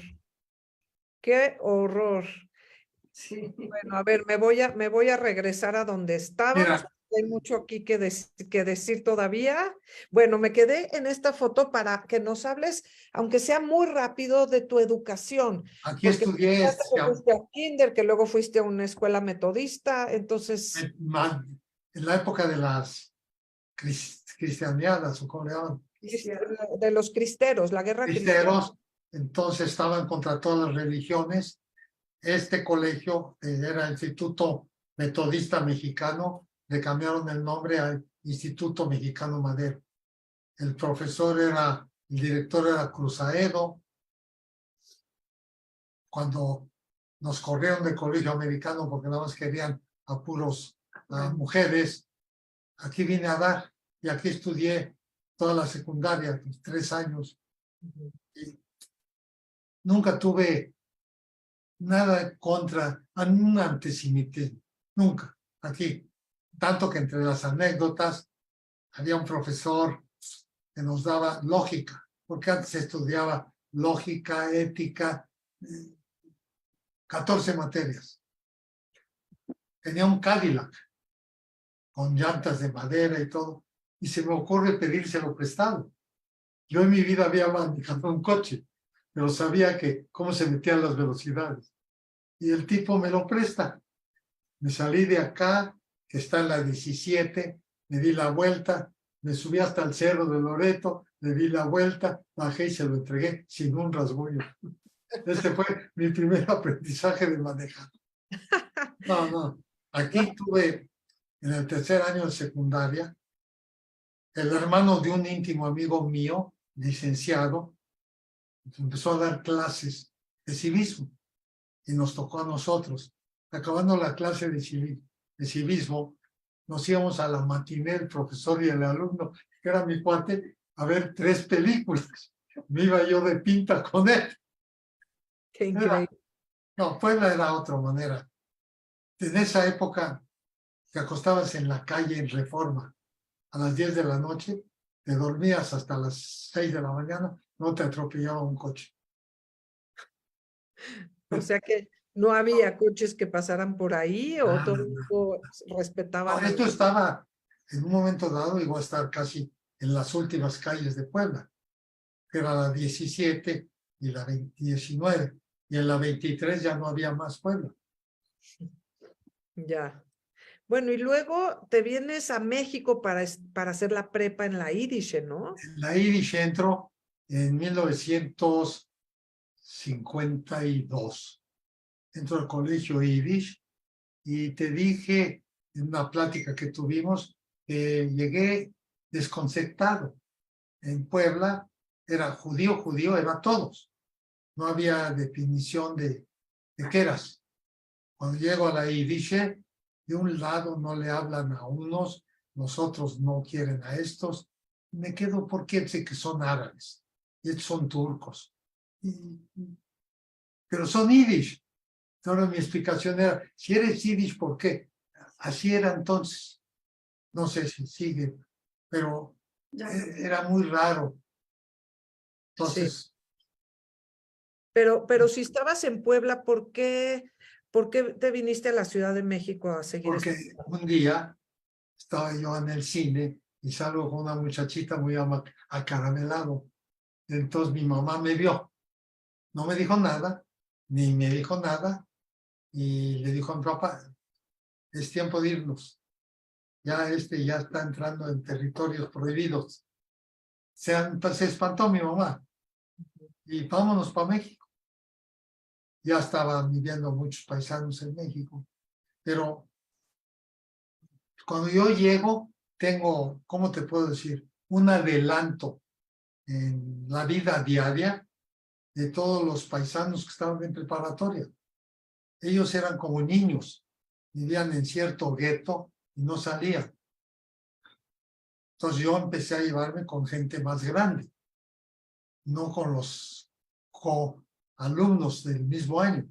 Qué horror. Sí. Bueno, a ver, me voy a regresar a donde estábamos. Mira. Hay mucho aquí que decir todavía. Bueno, me quedé en esta foto para que nos hables, aunque sea muy rápido, de tu educación. Aquí Porque estudié que fuiste a kinder, que luego fuiste a una escuela metodista, entonces, en la época de las cristianeadas, o como le llaman, de los cristeros, la guerra cristiana. cristeros, entonces estaban contra todas las religiones. Este colegio era el Instituto Metodista Mexicano, le cambiaron el nombre al Instituto Mexicano Madero. El director era Cruzaedo. Cuando nos corrieron del colegio americano porque nada más querían a puros mujeres, aquí vine a dar y aquí estudié toda la secundaria, 3 años. Y nunca tuve nada contra un antisemitismo, nunca, aquí. Tanto que entre las anécdotas había un profesor que nos daba lógica, porque antes se estudiaba lógica, ética, 14 materias. Tenía un Cadillac con llantas de madera y todo, y se me ocurre pedírselo prestado. Yo en mi vida había manejado un coche, pero sabía cómo se metían las velocidades. Y el tipo me lo presta. Me salí de acá, que está en la 17, me di la vuelta, me subí hasta el Cerro de Loreto, le di la vuelta, bajé y se lo entregué sin un rasguño. Este fue mi primer aprendizaje de manejar. No. Aquí tuve, en el tercer año de secundaria, el hermano de un íntimo amigo mío, licenciado, empezó a dar clases de civismo y nos tocó a nosotros. Acabando la clase de civismo, nos íbamos a la matiné, el profesor y el alumno, que era mi cuate, a ver 3 películas. Me iba yo de pinta con él. Qué increíble. Puebla era otra manera. En esa época te acostabas en la calle en Reforma a las 10 de la noche, te dormías hasta las 6 de la mañana, no te atropellaba un coche. O sea que no había coches que pasaran por ahí o todo el mundo respetaban. Esto estaba en un momento dado, iba a estar casi en las últimas calles de Puebla, que era la 17 y la 19, y en la 23 ya no había más Puebla. Ya. Bueno, y luego te vienes a México para hacer la prepa en la Yiddish, ¿no? En la Yiddish entró en 1952. Entro al colegio Yiddish y te dije en una plática que tuvimos que llegué desconcertado. En Puebla era judío, era todos. No había definición de qué eras. Cuando llego a la Yiddish, de un lado no le hablan a unos, los otros no quieren a estos. Me quedo porque sé que son árabes, y estos son turcos. Pero son Yiddish. Ahora mi explicación era, si eres Yiddish, ¿por qué? Así era entonces. No sé si sigue, pero era muy raro. Entonces... Sí. Pero si estabas en Puebla, ¿por qué te viniste a la Ciudad de México a seguir Porque un día estaba yo en el cine y salgo con una muchachita muy acaramelado. Entonces mi mamá me vio, no me dijo nada, ni me dijo nada, y le dijo a mi papá, es tiempo de irnos. Ya ya está entrando en territorios prohibidos. Se espantó mi mamá y vámonos para México. Ya estaban viviendo muchos paisanos en México, pero cuando yo llego, tengo, ¿cómo te puedo decir? Un adelanto en la vida diaria de todos los paisanos que estaban en preparatoria. Ellos eran como niños, vivían en cierto gueto y no salían. Entonces yo empecé a llevarme con gente más grande, no con los alumnos del mismo año.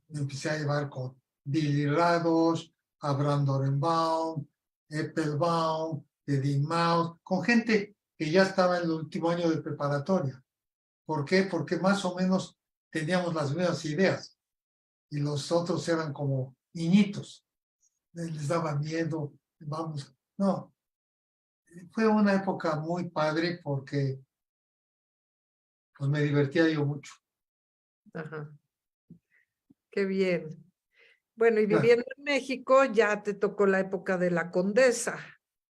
Me empecé a llevar con Billy Rados, Abraham Dorenbaum, Eppelbaum, Eddie Maus, con gente que ya estaba en el último año de preparatoria. ¿Por qué? Porque más o menos teníamos las mismas ideas y los otros eran como niñitos. Les daba miedo, vamos, no. Fue una época muy padre porque pues me divertía yo mucho. Ajá. Qué bien. Bueno, y Claro. viviendo en México ya te tocó la época de la Condesa.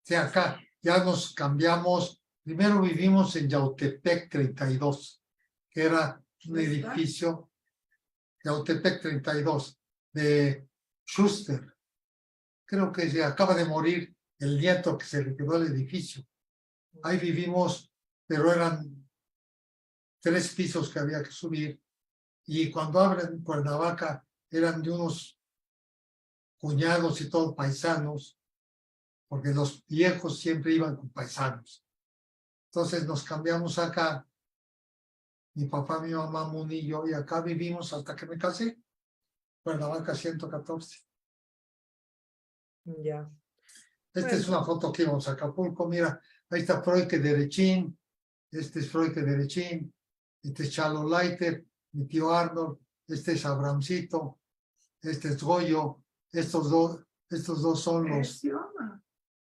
Sí, acá ya nos cambiamos. Primero vivimos en Yautepec 32, que era un edificio, Yautepec 32, de Schuster. Creo que se acaba de morir el nieto que se le quedó el edificio. Ahí vivimos, pero eran 3 pisos que había que subir. Y cuando abren Cuernavaca, eran de unos cuñados y todos paisanos, porque los viejos siempre iban con paisanos. Entonces nos cambiamos acá, mi papá, mi mamá, Muni y yo, y acá vivimos hasta que me casé, Cuernavaca 114. Ya. Esta es una foto que íbamos a Acapulco, mira, ahí está Froike Derechín, este es Froike Derechín, este es Chalo Leiter, mi tío Arnold, este es Abramcito, este es Goyo, estos dos son los... Xioma.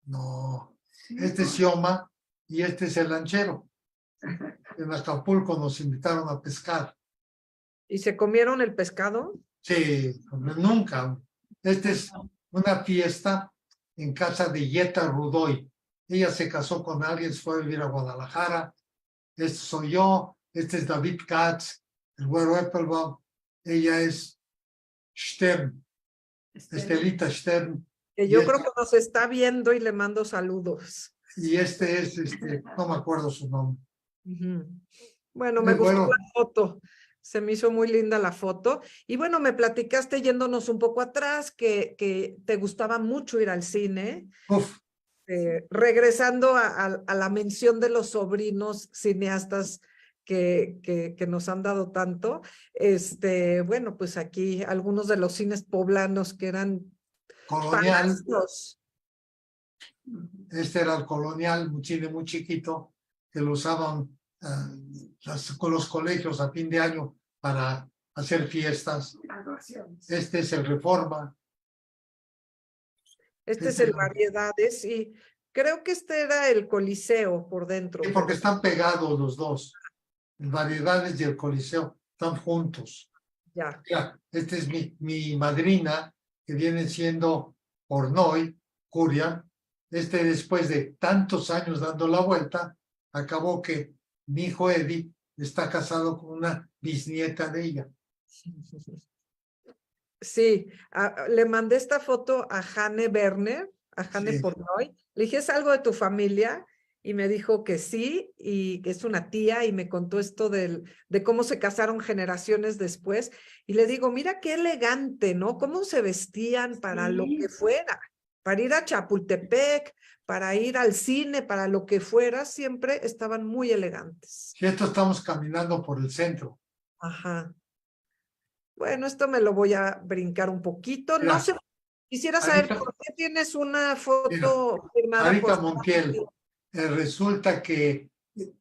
No, Sí, este es Xioma y este es el lanchero. En Acapulco nos invitaron a pescar. ¿Y se comieron el pescado? Sí, nunca. Esta es una fiesta en casa de Yeta Rudoy. Ella se casó con alguien, se fue a vivir a Guadalajara. Este soy yo, este es David Katz, el güero Eppelbaum. Ella es Stern, Estelita Stern. Que yo creo que nos está viendo y le mando saludos. Y este es, no me acuerdo su nombre. Ujú. Bueno, me gustó la foto. Se me hizo muy linda la foto. Y bueno, me platicaste yéndonos un poco atrás que te gustaba mucho ir al cine. Uf, Regresando a la mención de los sobrinos cineastas que nos han dado tanto, bueno, pues aquí algunos de los cines poblanos que eran Colonial. palacios. Este era el Colonial, un cine muy chiquito, que lo usaban con los colegios a fin de año para hacer fiestas. Este es el Reforma. Este es el Variedades y creo que este era el Coliseo por dentro. Sí, porque están pegados los dos. El Variedades y el Coliseo están juntos. Ya. Ya, este es mi madrina, que viene siendo Pornoy, Curia. Después de tantos años dando la vuelta, acabó que mi hijo Eddie está casado con una bisnieta de ella. Sí, le mandé esta foto a Jane Werner, a Jane Pornoy. Le dije, ¿es algo de tu familia? Y me dijo que sí, y que es una tía, y me contó esto de cómo se casaron generaciones después. Y le digo, mira qué elegante, ¿no? Cómo se vestían para lo que fuera, para ir a Chapultepec, para ir al cine, para lo que fuera, siempre estaban muy elegantes. Sí, esto estamos caminando por el centro. Ajá. Bueno, esto me lo voy a brincar un poquito. Mira, no sé, quisiera saber por qué tienes una foto firmada Arita por Montiel. Resulta que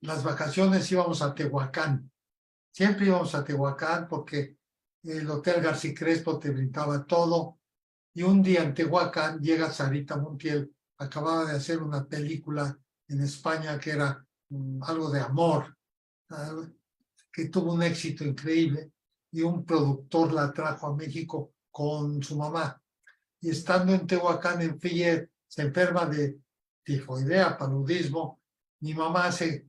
las vacaciones íbamos a Tehuacán. Siempre íbamos a Tehuacán porque el Hotel García Crespo te brindaba todo. Y un día en Tehuacán llega Sarita Montiel acababa de hacer una película en España que era algo de amor, que tuvo un éxito increíble, y un productor la trajo a México con su mamá. Y estando en Tehuacán, en Filler, se enferma de tifoidea, paludismo. Mi mamá hace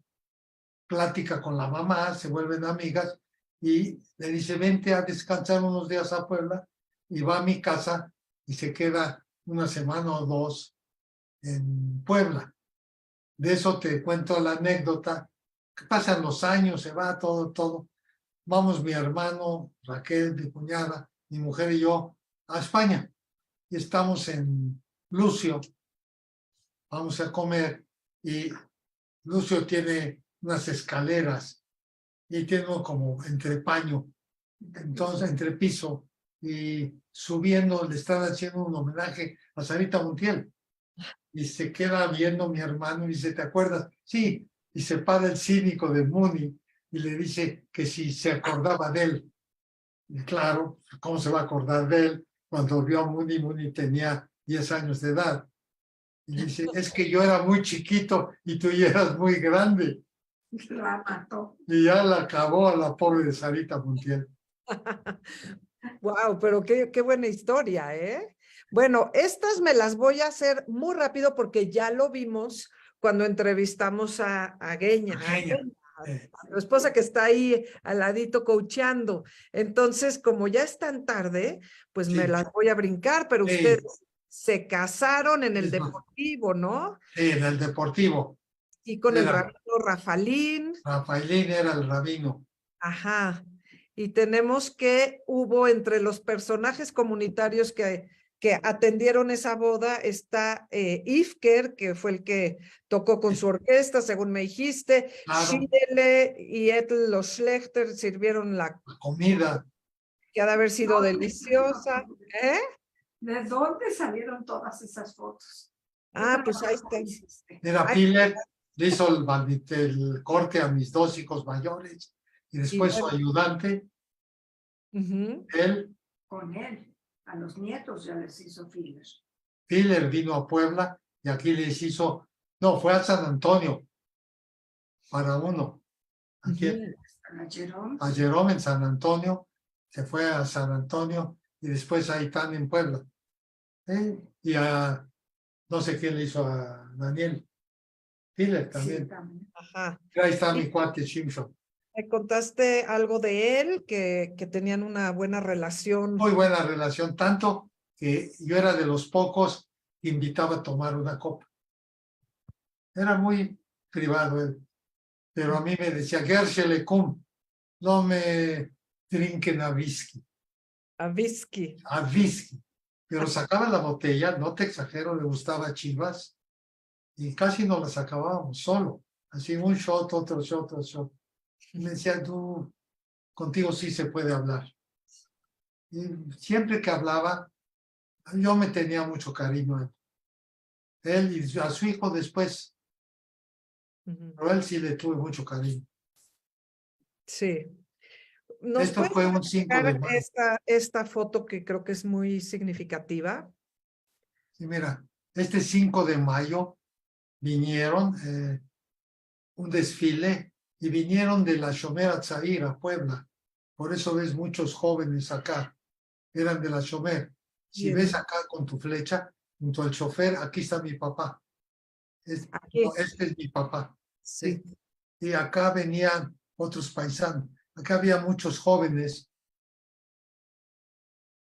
plática con la mamá, se vuelven amigas y le dice, vente a descansar unos días a Puebla, y va a mi casa y se queda una semana o dos en Puebla. De eso te cuento la anécdota, que pasan los años, se va todo. Vamos mi hermano, Raquel, mi cuñada, mi mujer y yo a España. Y estamos en Lucio, vamos a comer, y Lucio tiene unas escaleras y tiene uno como entrepaño, entonces entrepiso, y subiendo le están haciendo un homenaje a Sarita Montiel. Y se queda viendo mi hermano y dice, ¿te acuerdas? Sí, y se para el cínico de Muni y le dice que si se acordaba de él. Y claro, ¿cómo se va a acordar de él cuando vio a Muni? Muni tenía 10 años de edad. Y dice, es que yo era muy chiquito y tú ya eras muy grande. La mató. Y ya la acabó a la pobre de Sarita Montiel. Wow, pero qué buena historia, ¿eh? Bueno, estas me las voy a hacer muy rápido porque ya lo vimos cuando entrevistamos a Gueña, a tu esposa que está ahí al ladito coacheando. Entonces, como ya es tan tarde, pues Sí. me las voy a brincar, pero Sí. ustedes se casaron en el Es más. Deportivo, ¿no? Sí, en el Deportivo. Y con el Era. rabino Rafalín. Rafaelín era el rabino. Ajá. Y tenemos que hubo entre los personajes comunitarios que atendieron esa boda, está Ifker, que fue el que tocó con su orquesta, según me dijiste. Claro. Schiele y Ethel, los Schlechter sirvieron la La comida. que ha de haber sido deliciosa. ¿Eh? ¿De dónde salieron todas esas fotos? Ah, pues ahí está. Era Ay, Piller, le hizo el corte a mis 2 hijos mayores, y después su ayudante, Ujú. él, Con él. A los nietos ya les hizo filas. Piller vino a Puebla y aquí les hizo, no, fue a San Antonio, para uno. Aquí A Jerome. a Jerome en San Antonio, se fue a San Antonio y después a Itán en Puebla. Y a, no sé quién le hizo a Daniel, Piller también. Sí, también. Ajá. Y ahí está Y- mi cuate Simpson. Me contaste algo de él, que tenían una buena relación. Muy buena relación, tanto que yo era de los pocos que invitaba a tomar una copa. Era muy privado él, pero a mí me decía, Gershele, cum, no me trinquen a whisky, A Visky. a whisky. Pero sacaba la botella, no te exagero, le gustaba Chivas, y casi no las acabábamos solo, así un shot, otro shot, otro shot. Y me decía, tú, contigo sí se puede hablar. Y siempre que hablaba, yo me tenía mucho cariño a él y a su hijo después, Ujú. pero a él sí le tuve mucho cariño. Sí. ¿Nos Esto puedes fue un 5 de sacar mayo. esta foto que creo que es muy significativa? Y mira, este 5 de mayo vinieron un desfile y vinieron de la Shomer Atzair a Puebla. Por eso ves muchos jóvenes acá, eran de la Shomer. Si Bien. ves acá con tu flecha, junto al chofer, aquí está mi papá. Aquí. No, este es mi papá. Sí. Y acá venían otros paisanos. Acá había muchos jóvenes.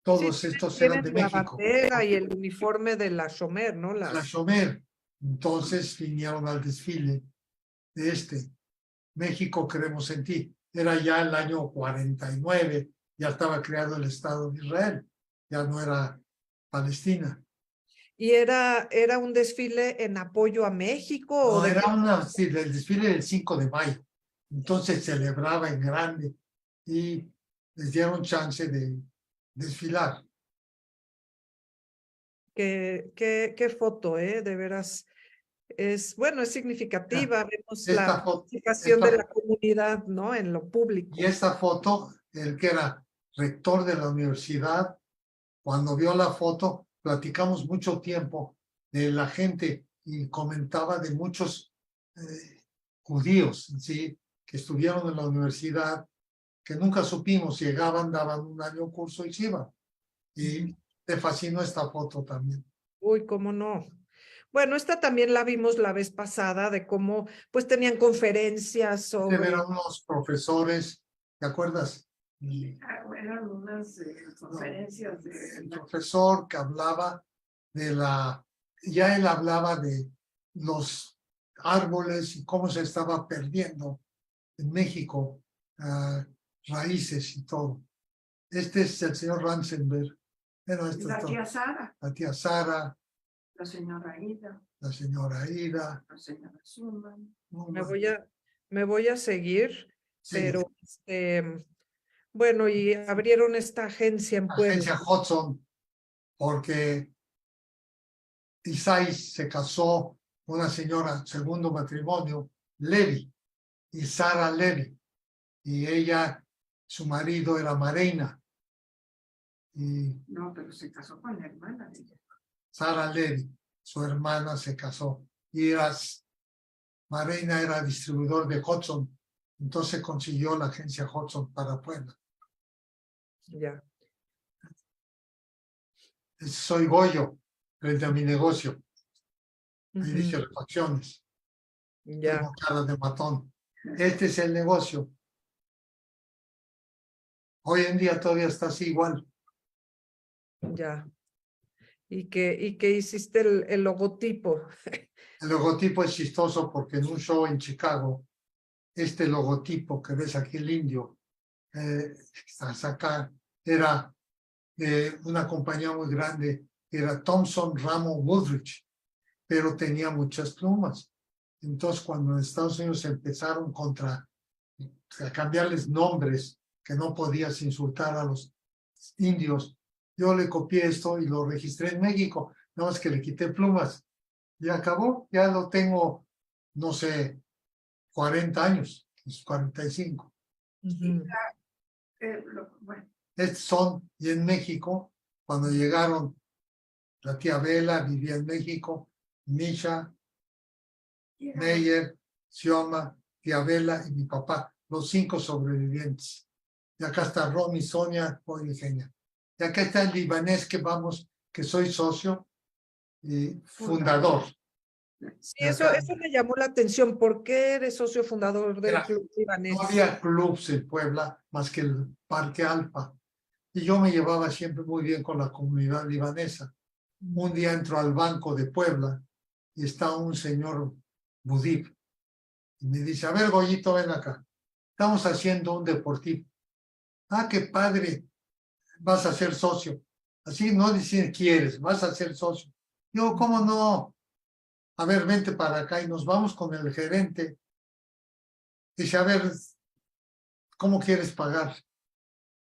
Todos Sí, estos eran tienen de la México. bandera y el uniforme de la Shomer, ¿no? La Las... Shomer. Entonces vinieron al desfile de este. México creemos en ti. Era ya el año 49, ya estaba creado el Estado de Israel, ya no era Palestina. ¿Y era un desfile en apoyo a México? ¿O No, de era qué? sí, el desfile del 5 de mayo. Entonces celebraba en grande y les dieron chance de desfilar. ¿Qué foto, de veras? Es, bueno, es significativa. Vemos Esta la foto, participación de la comunidad, ¿no? En lo público. y esta foto, el que era rector de la universidad, cuando vio la foto, platicamos mucho tiempo de la gente y comentaba de muchos judíos, ¿sí? Que estuvieron en la universidad, que nunca supimos, llegaban, daban un año curso y se iban. Y te fascinó esta foto también. Uy, cómo no. Bueno, esta también la vimos la vez pasada de cómo pues tenían conferencias sobre... Eran unos profesores, ¿te acuerdas? Eran unas conferencias El de... profesor que hablaba de ya él hablaba de los árboles y cómo se estaba perdiendo en México, raíces y todo. Este es el señor Ransenberg. Bueno, La tía Sara, la tía Sara, la señora Ida, la señora Ida. la señora Suman. Me voy a seguir, Sí, pero bueno, y abrieron esta agencia en Puebla. agencia Hudson, porque Isai se casó con una señora, segundo matrimonio, Levi, y Sara Levi, y ella, su marido era Marina, y No, pero se casó con la hermana de ella. Sara Levi, su hermana, se casó, y Marina era distribuidor de Hudson, entonces consiguió la agencia Hudson para Puebla. Ya. Soy Goyo, frente a mi negocio, ahí Ujú, dice refacciones, ya, tengo cara de matón. Este es el negocio. Hoy en día todavía está así igual. ya. Y que hiciste el logotipo. El logotipo es chistoso porque en un show en Chicago, este logotipo que ves aquí, el indio, estás acá, era de una compañía muy grande, era Thomson Ramo Woodridge, pero tenía muchas plumas. Entonces, cuando en Estados Unidos empezaron a cambiarles nombres, que no podías insultar a los indios, yo le copié esto y lo registré en México, nada más que le quité plumas. Y acabó, ya lo tengo, no sé, 40 años, 45. Ujú, Bueno, Estos son, y en México, cuando llegaron, la tía Bela vivía en México, Misha, Meyer, Xioma, tía Bela y mi papá, los 5 sobrevivientes. Y acá está Romy, Sonia, muy genial. Y acá está el libanés que vamos, que soy socio y fundador. sí, Y eso acá me llamó la atención. ¿Por qué eres socio fundador del era, Club no Libanés? había clubs en Puebla más que el Parque Alfa. Y yo me llevaba siempre muy bien con la comunidad libanesa. Un día entro al Banco de Puebla y está un señor Budip y me dice, a ver, Goyito, ven acá. Estamos haciendo un deportivo. Ah, qué padre, vas a ser socio. Así no decir quieres, vas a ser socio. Yo, ¿cómo no? A ver, vente para acá y nos vamos con el gerente. Dice, a ver, ¿cómo quieres pagar?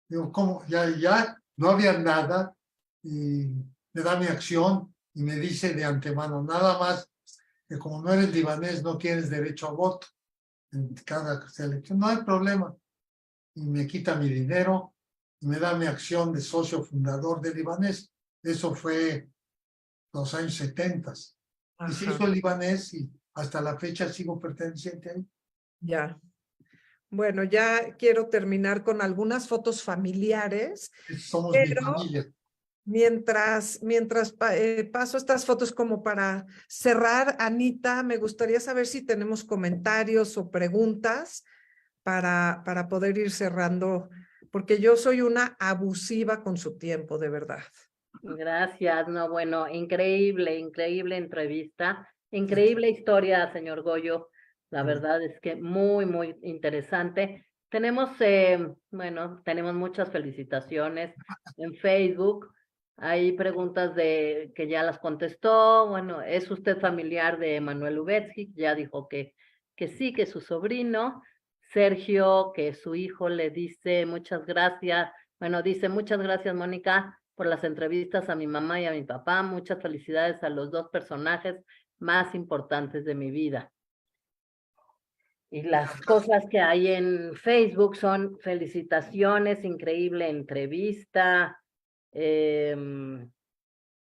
Digo, ¿cómo? Ya, no había nada y me da mi acción y me dice de antemano, nada más que como no eres libanés, no tienes derecho a voto en cada selección, no hay problema. Y me quita mi dinero y me da mi acción de socio fundador de libanés. Eso fue los años 70. Y se hizo el libanés y hasta la fecha sigo perteneciente ahí. Ya. Bueno, ya quiero terminar con algunas fotos familiares, Somos mi pero familia. mientras paso estas fotos como para cerrar, Anita, me gustaría saber si tenemos comentarios o preguntas para poder ir cerrando, porque yo soy una abusiva con su tiempo, de verdad. Gracias, no, bueno, increíble, increíble entrevista, increíble historia, señor Goyo. La verdad es que muy, muy interesante. Tenemos, bueno, tenemos muchas felicitaciones en Facebook. Hay preguntas de que ya las contestó. Bueno, ¿es usted familiar de Manuel Lubezki? Ya dijo que sí, que es su sobrino. Sergio, que su hijo le dice muchas gracias. Bueno, dice muchas gracias, Mónica, por las entrevistas a mi mamá y a mi papá. Muchas felicidades a los dos personajes más importantes de mi vida. Y las cosas que hay en Facebook son felicitaciones, increíble entrevista,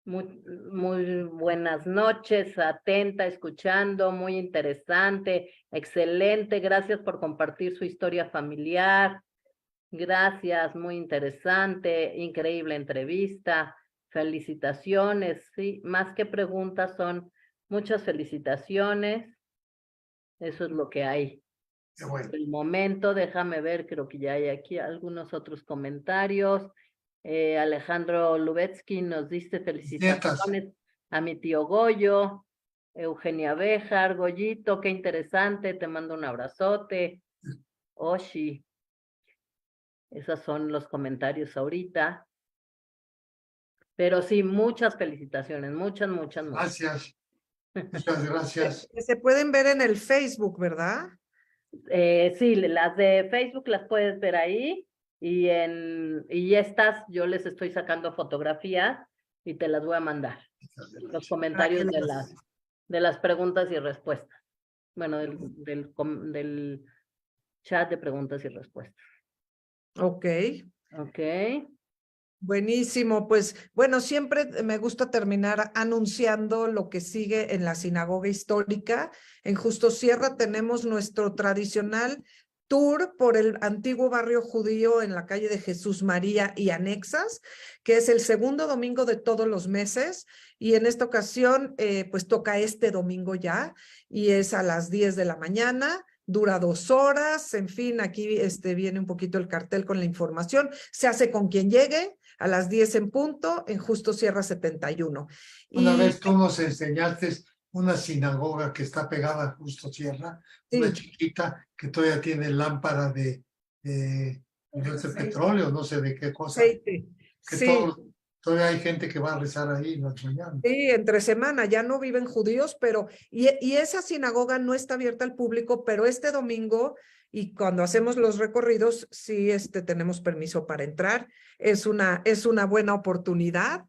muy buenas noches, atenta, escuchando, muy interesante, excelente. Gracias por compartir su historia familiar. Gracias, muy interesante, increíble entrevista. Felicitaciones, sí, más que preguntas son muchas felicitaciones. Eso es lo que hay. Qué bueno. Por el momento, déjame ver, creo que ya hay aquí algunos otros comentarios. Alejandro Lubetsky nos dice felicitaciones a mi tío Goyo. Eugenia Béjar, Goyito, qué interesante, te mando un abrazote. Oshi. Esos son los comentarios ahorita. Pero sí, muchas felicitaciones, muchas. Gracias. Muchas gracias. Se pueden ver en el Facebook, ¿verdad? Sí, las de Facebook las puedes ver ahí y estas yo les estoy sacando fotografías y te las voy a mandar. Los comentarios de las preguntas y respuestas. Bueno, del chat de preguntas y respuestas. Ok. Ok. Buenísimo, pues bueno, siempre me gusta terminar anunciando lo que sigue en la sinagoga histórica. En Justo Sierra tenemos nuestro tradicional tour por el antiguo barrio judío en la calle de Jesús María y anexas, que es el segundo domingo de todos los meses, y en esta ocasión pues toca este domingo ya, y es a las 10 de la mañana. Dura 2 horas, en fin, aquí viene un poquito el cartel con la información. Se hace con quien llegue a las 10 en punto en Justo Sierra 71. Una vez tú nos enseñaste una sinagoga que está pegada a Justo Sierra, una chiquita que todavía tiene lámpara de petróleo, no sé de qué cosa. Aceite. Que Sí. todavía hay gente que va a rezar ahí en las mañanas. Sí, entre semana, ya no viven judíos, pero, y esa sinagoga no está abierta al público, pero este domingo, y cuando hacemos los recorridos, sí tenemos permiso para entrar. Es una buena oportunidad.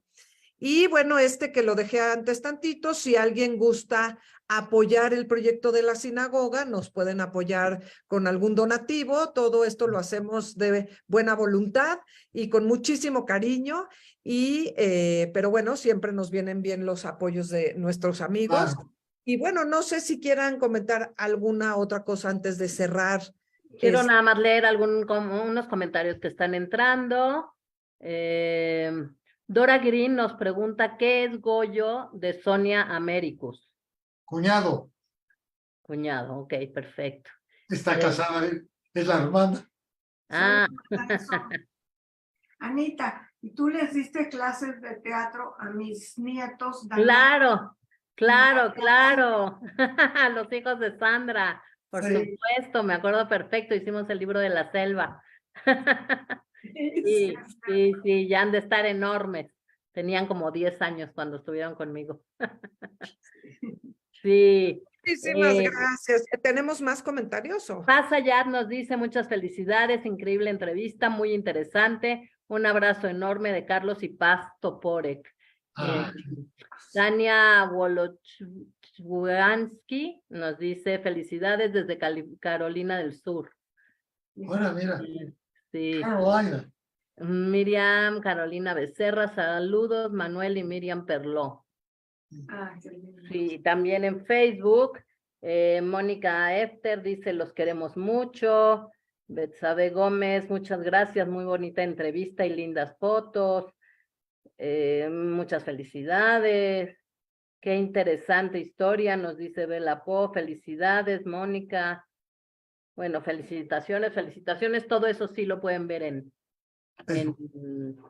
Y bueno, que lo dejé antes tantito, si alguien gusta apoyar el proyecto de la sinagoga, nos pueden apoyar con algún donativo. Todo esto lo hacemos de buena voluntad y con muchísimo cariño. Pero bueno, siempre nos vienen bien los apoyos de nuestros amigos. Claro. Y bueno, no sé si quieran comentar alguna otra cosa antes de cerrar. Quiero nada más leer unos comentarios que están entrando. Dora Green nos pregunta, ¿qué es Goyo de Sonia Americus? Cuñado. Cuñado, ok, perfecto. Está casada, es la hermana. Ah. Anita, ¿y tú les diste clases de teatro a mis nietos? Claro. A los hijos de Sandra, por supuesto, me acuerdo perfecto, hicimos el libro de la selva. Sí, ya han de estar enormes. Tenían como 10 años cuando estuvieron conmigo. Sí. Muchísimas gracias. ¿Tenemos más comentarios? Paz Ayad nos dice muchas felicidades, increíble entrevista, muy interesante. Un abrazo enorme de Carlos y Paz Toporek. Tania Wolochwansky nos dice felicidades desde Carolina del Sur. Bueno, mira. Sí. Carolina. Miriam Carolina Becerra, saludos, Manuel y Miriam Perló. Sí, también en Facebook, Mónica Efter dice, los queremos mucho. Betsabe Gómez, muchas gracias, muy bonita entrevista y lindas fotos. Muchas felicidades. Qué interesante historia, nos dice Bela Po, felicidades, Mónica. Bueno, felicitaciones, todo eso sí lo pueden ver en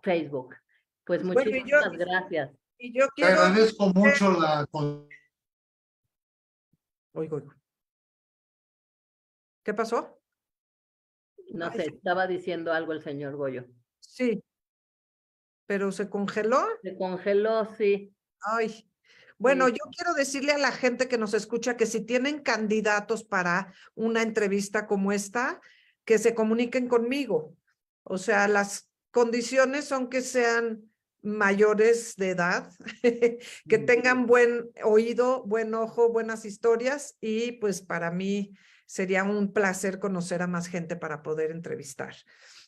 Facebook. Pues muchísimas gracias. Y yo Te agradezco mucho la... Oigo. ¿Qué pasó? No sé, estaba diciendo algo el señor Goyo. Sí. ¿Pero se congeló? Se congeló, sí. Ay. Bueno, yo quiero decirle a la gente que nos escucha que si tienen candidatos para una entrevista como esta, que se comuniquen conmigo. O sea, las condiciones son que sean mayores de edad, que tengan buen oído, buen ojo, buenas historias, y pues para mí sería un placer conocer a más gente para poder entrevistar.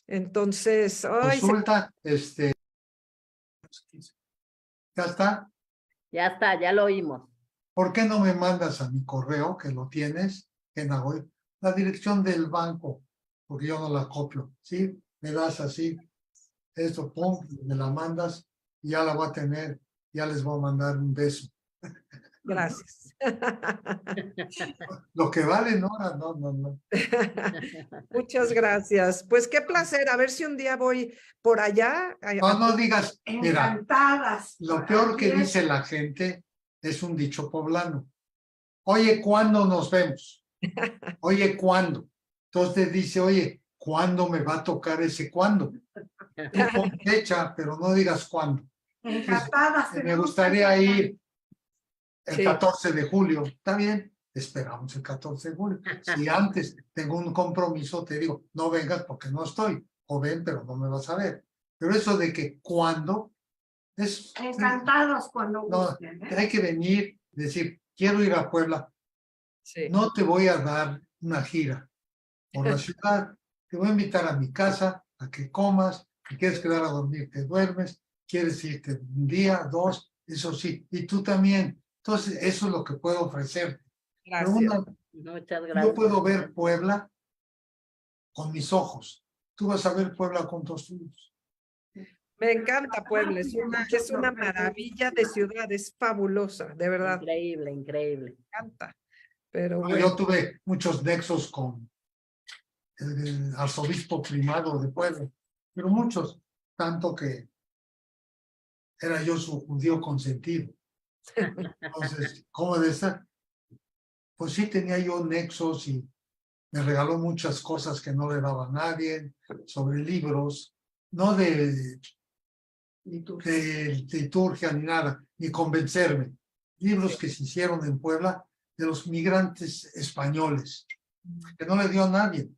Entonces, Consulta, ¿Ya está? Ya está, ya lo oímos. ¿Por qué no me mandas a mi correo, que lo tienes, en la dirección del banco? Porque yo no la copio, ¿sí? Me das así, esto, pum, me la mandas y ya la voy a tener, ya les voy a mandar un beso. Gracias. Lo que vale, no. Muchas gracias. Pues qué placer. A ver si un día voy por allá. No digas, mira, Encantadas. lo peor que Aquí es- dice la gente es un dicho poblano. Oye, ¿cuándo nos vemos? Oye, ¿cuándo? Entonces dice, oye, ¿cuándo me va a tocar ese cuándo? Tú pon fecha, pero no digas cuándo. Encantadas. Me tenemos gustaría que- ir el Sí. 14 de julio. ¿Está bien? Esperamos el 14 de julio. Si antes tengo un compromiso, te digo, no vengas porque no estoy. O ven, pero no me vas a ver. Pero eso de que cuándo es... Encantados cuando No, gusten. hay que venir, decir, quiero ir a Puebla. Sí. No te voy a dar una gira por la ciudad. Te voy a invitar a mi casa a que comas. Si quieres quedar a dormir, te duermes. Quieres irte un día, dos, eso sí. Y tú también. Entonces, eso es lo que puedo ofrecer. Pero Gracias. Muchas yo gracias. puedo ver Puebla con mis ojos. Tú vas a ver Puebla con tus tuyos. Me encanta Puebla. Es una maravilla de ciudad. Es fabulosa, de verdad. Me Increíble, increíble. encanta. Pero Yo bueno, tuve muchos nexos con el arzobispo primado de Puebla, pero muchos, tanto que era yo su judío consentido. Entonces, ¿cómo de estar? Pues sí tenía yo nexos y me regaló muchas cosas que no le daba a nadie, sobre libros, no de liturgia ni nada, ni convencerme. Libros que se hicieron en Puebla de los migrantes españoles, que no le dio a nadie.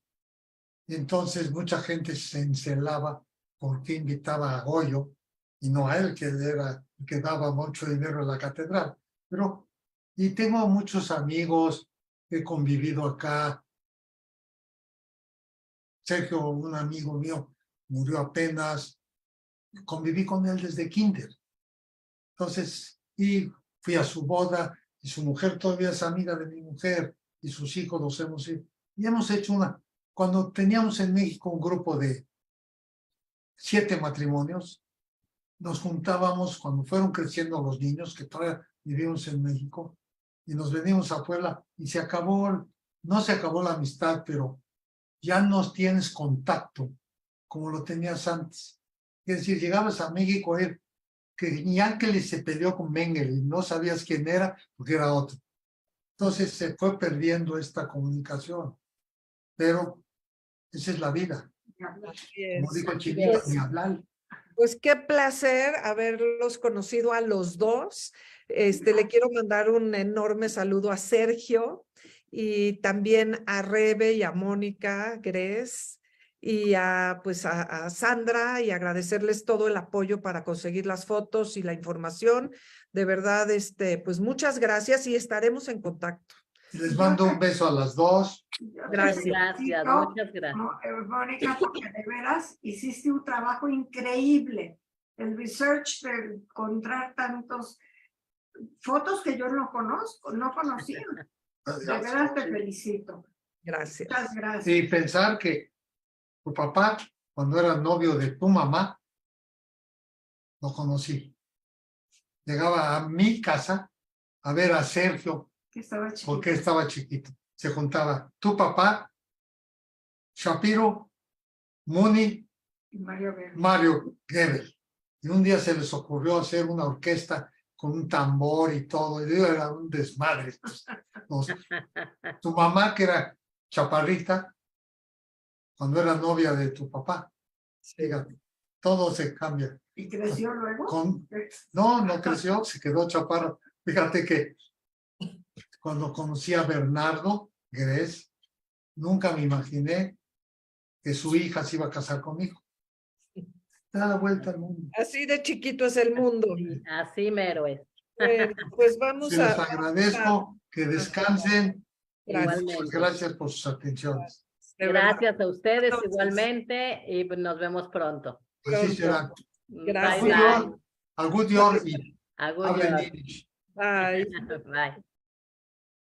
Y entonces mucha gente se encelaba porque invitaba a Goyo y no a él, que era que daba mucho dinero a la catedral. Pero, y tengo muchos amigos que he convivido acá. Sergio, un amigo mío, murió apenas, conviví con él desde kinder. Entonces, y fui a su boda, y su mujer todavía es amiga de mi mujer, y sus hijos los hemos ido. Y hemos hecho cuando teníamos en México un grupo de 7 matrimonios, nos juntábamos cuando fueron creciendo los niños, que todavía vivimos en México, y nos venimos a Puebla, y no se acabó la amistad, pero ya no tienes contacto como lo tenías antes. Es decir, llegabas a México, que ni Ángeles se peleó con Mengele y no sabías quién era porque era otro. Entonces se fue perdiendo esta comunicación, pero esa es la vida. así Como es. dijo el Chivito, ni hablar. Pues qué placer haberlos conocido a los dos. Le quiero mandar un enorme saludo a Sergio y también a Rebe y a Mónica Gres y a Sandra, y agradecerles todo el apoyo para conseguir las fotos y la información. De verdad, pues muchas gracias y estaremos en contacto. Les mando un beso a las dos. Gracias. Gracias, muchas gracias. Mónica, porque de veras hiciste un trabajo increíble. El research de encontrar tantos fotos que yo no conocía. De veras te felicito. Gracias. Muchas gracias. Y pensar que tu papá, cuando era novio de tu mamá, lo conocí. Llegaba a mi casa a ver a Sergio Que estaba chiquito. porque estaba chiquito. Se juntaba tu papá, Shapiro, Muni, Y Mario Verde. Mario Gebel. Y un día se les ocurrió hacer una orquesta con un tambor y todo. Y era un desmadre. Tu mamá, que era chaparrita, cuando era novia de tu papá. Fíjate, todo se cambia. ¿Y creció luego? No creció, se quedó chaparro. Fíjate que cuando conocí a Bernardo Gres, nunca me imaginé que su hija se iba a casar conmigo. Da la vuelta al mundo. Así de chiquito es el mundo. Así mero es. Bueno, pues vamos Se les agradezco, que descansen. Gracias. Muchas gracias por sus atenciones. De verdad. Gracias a ustedes Entonces, igualmente y nos vemos pronto. Así será. Gracias. Bye, bye. A good year y Habla en Agur. Yiddish. Ay. Bye.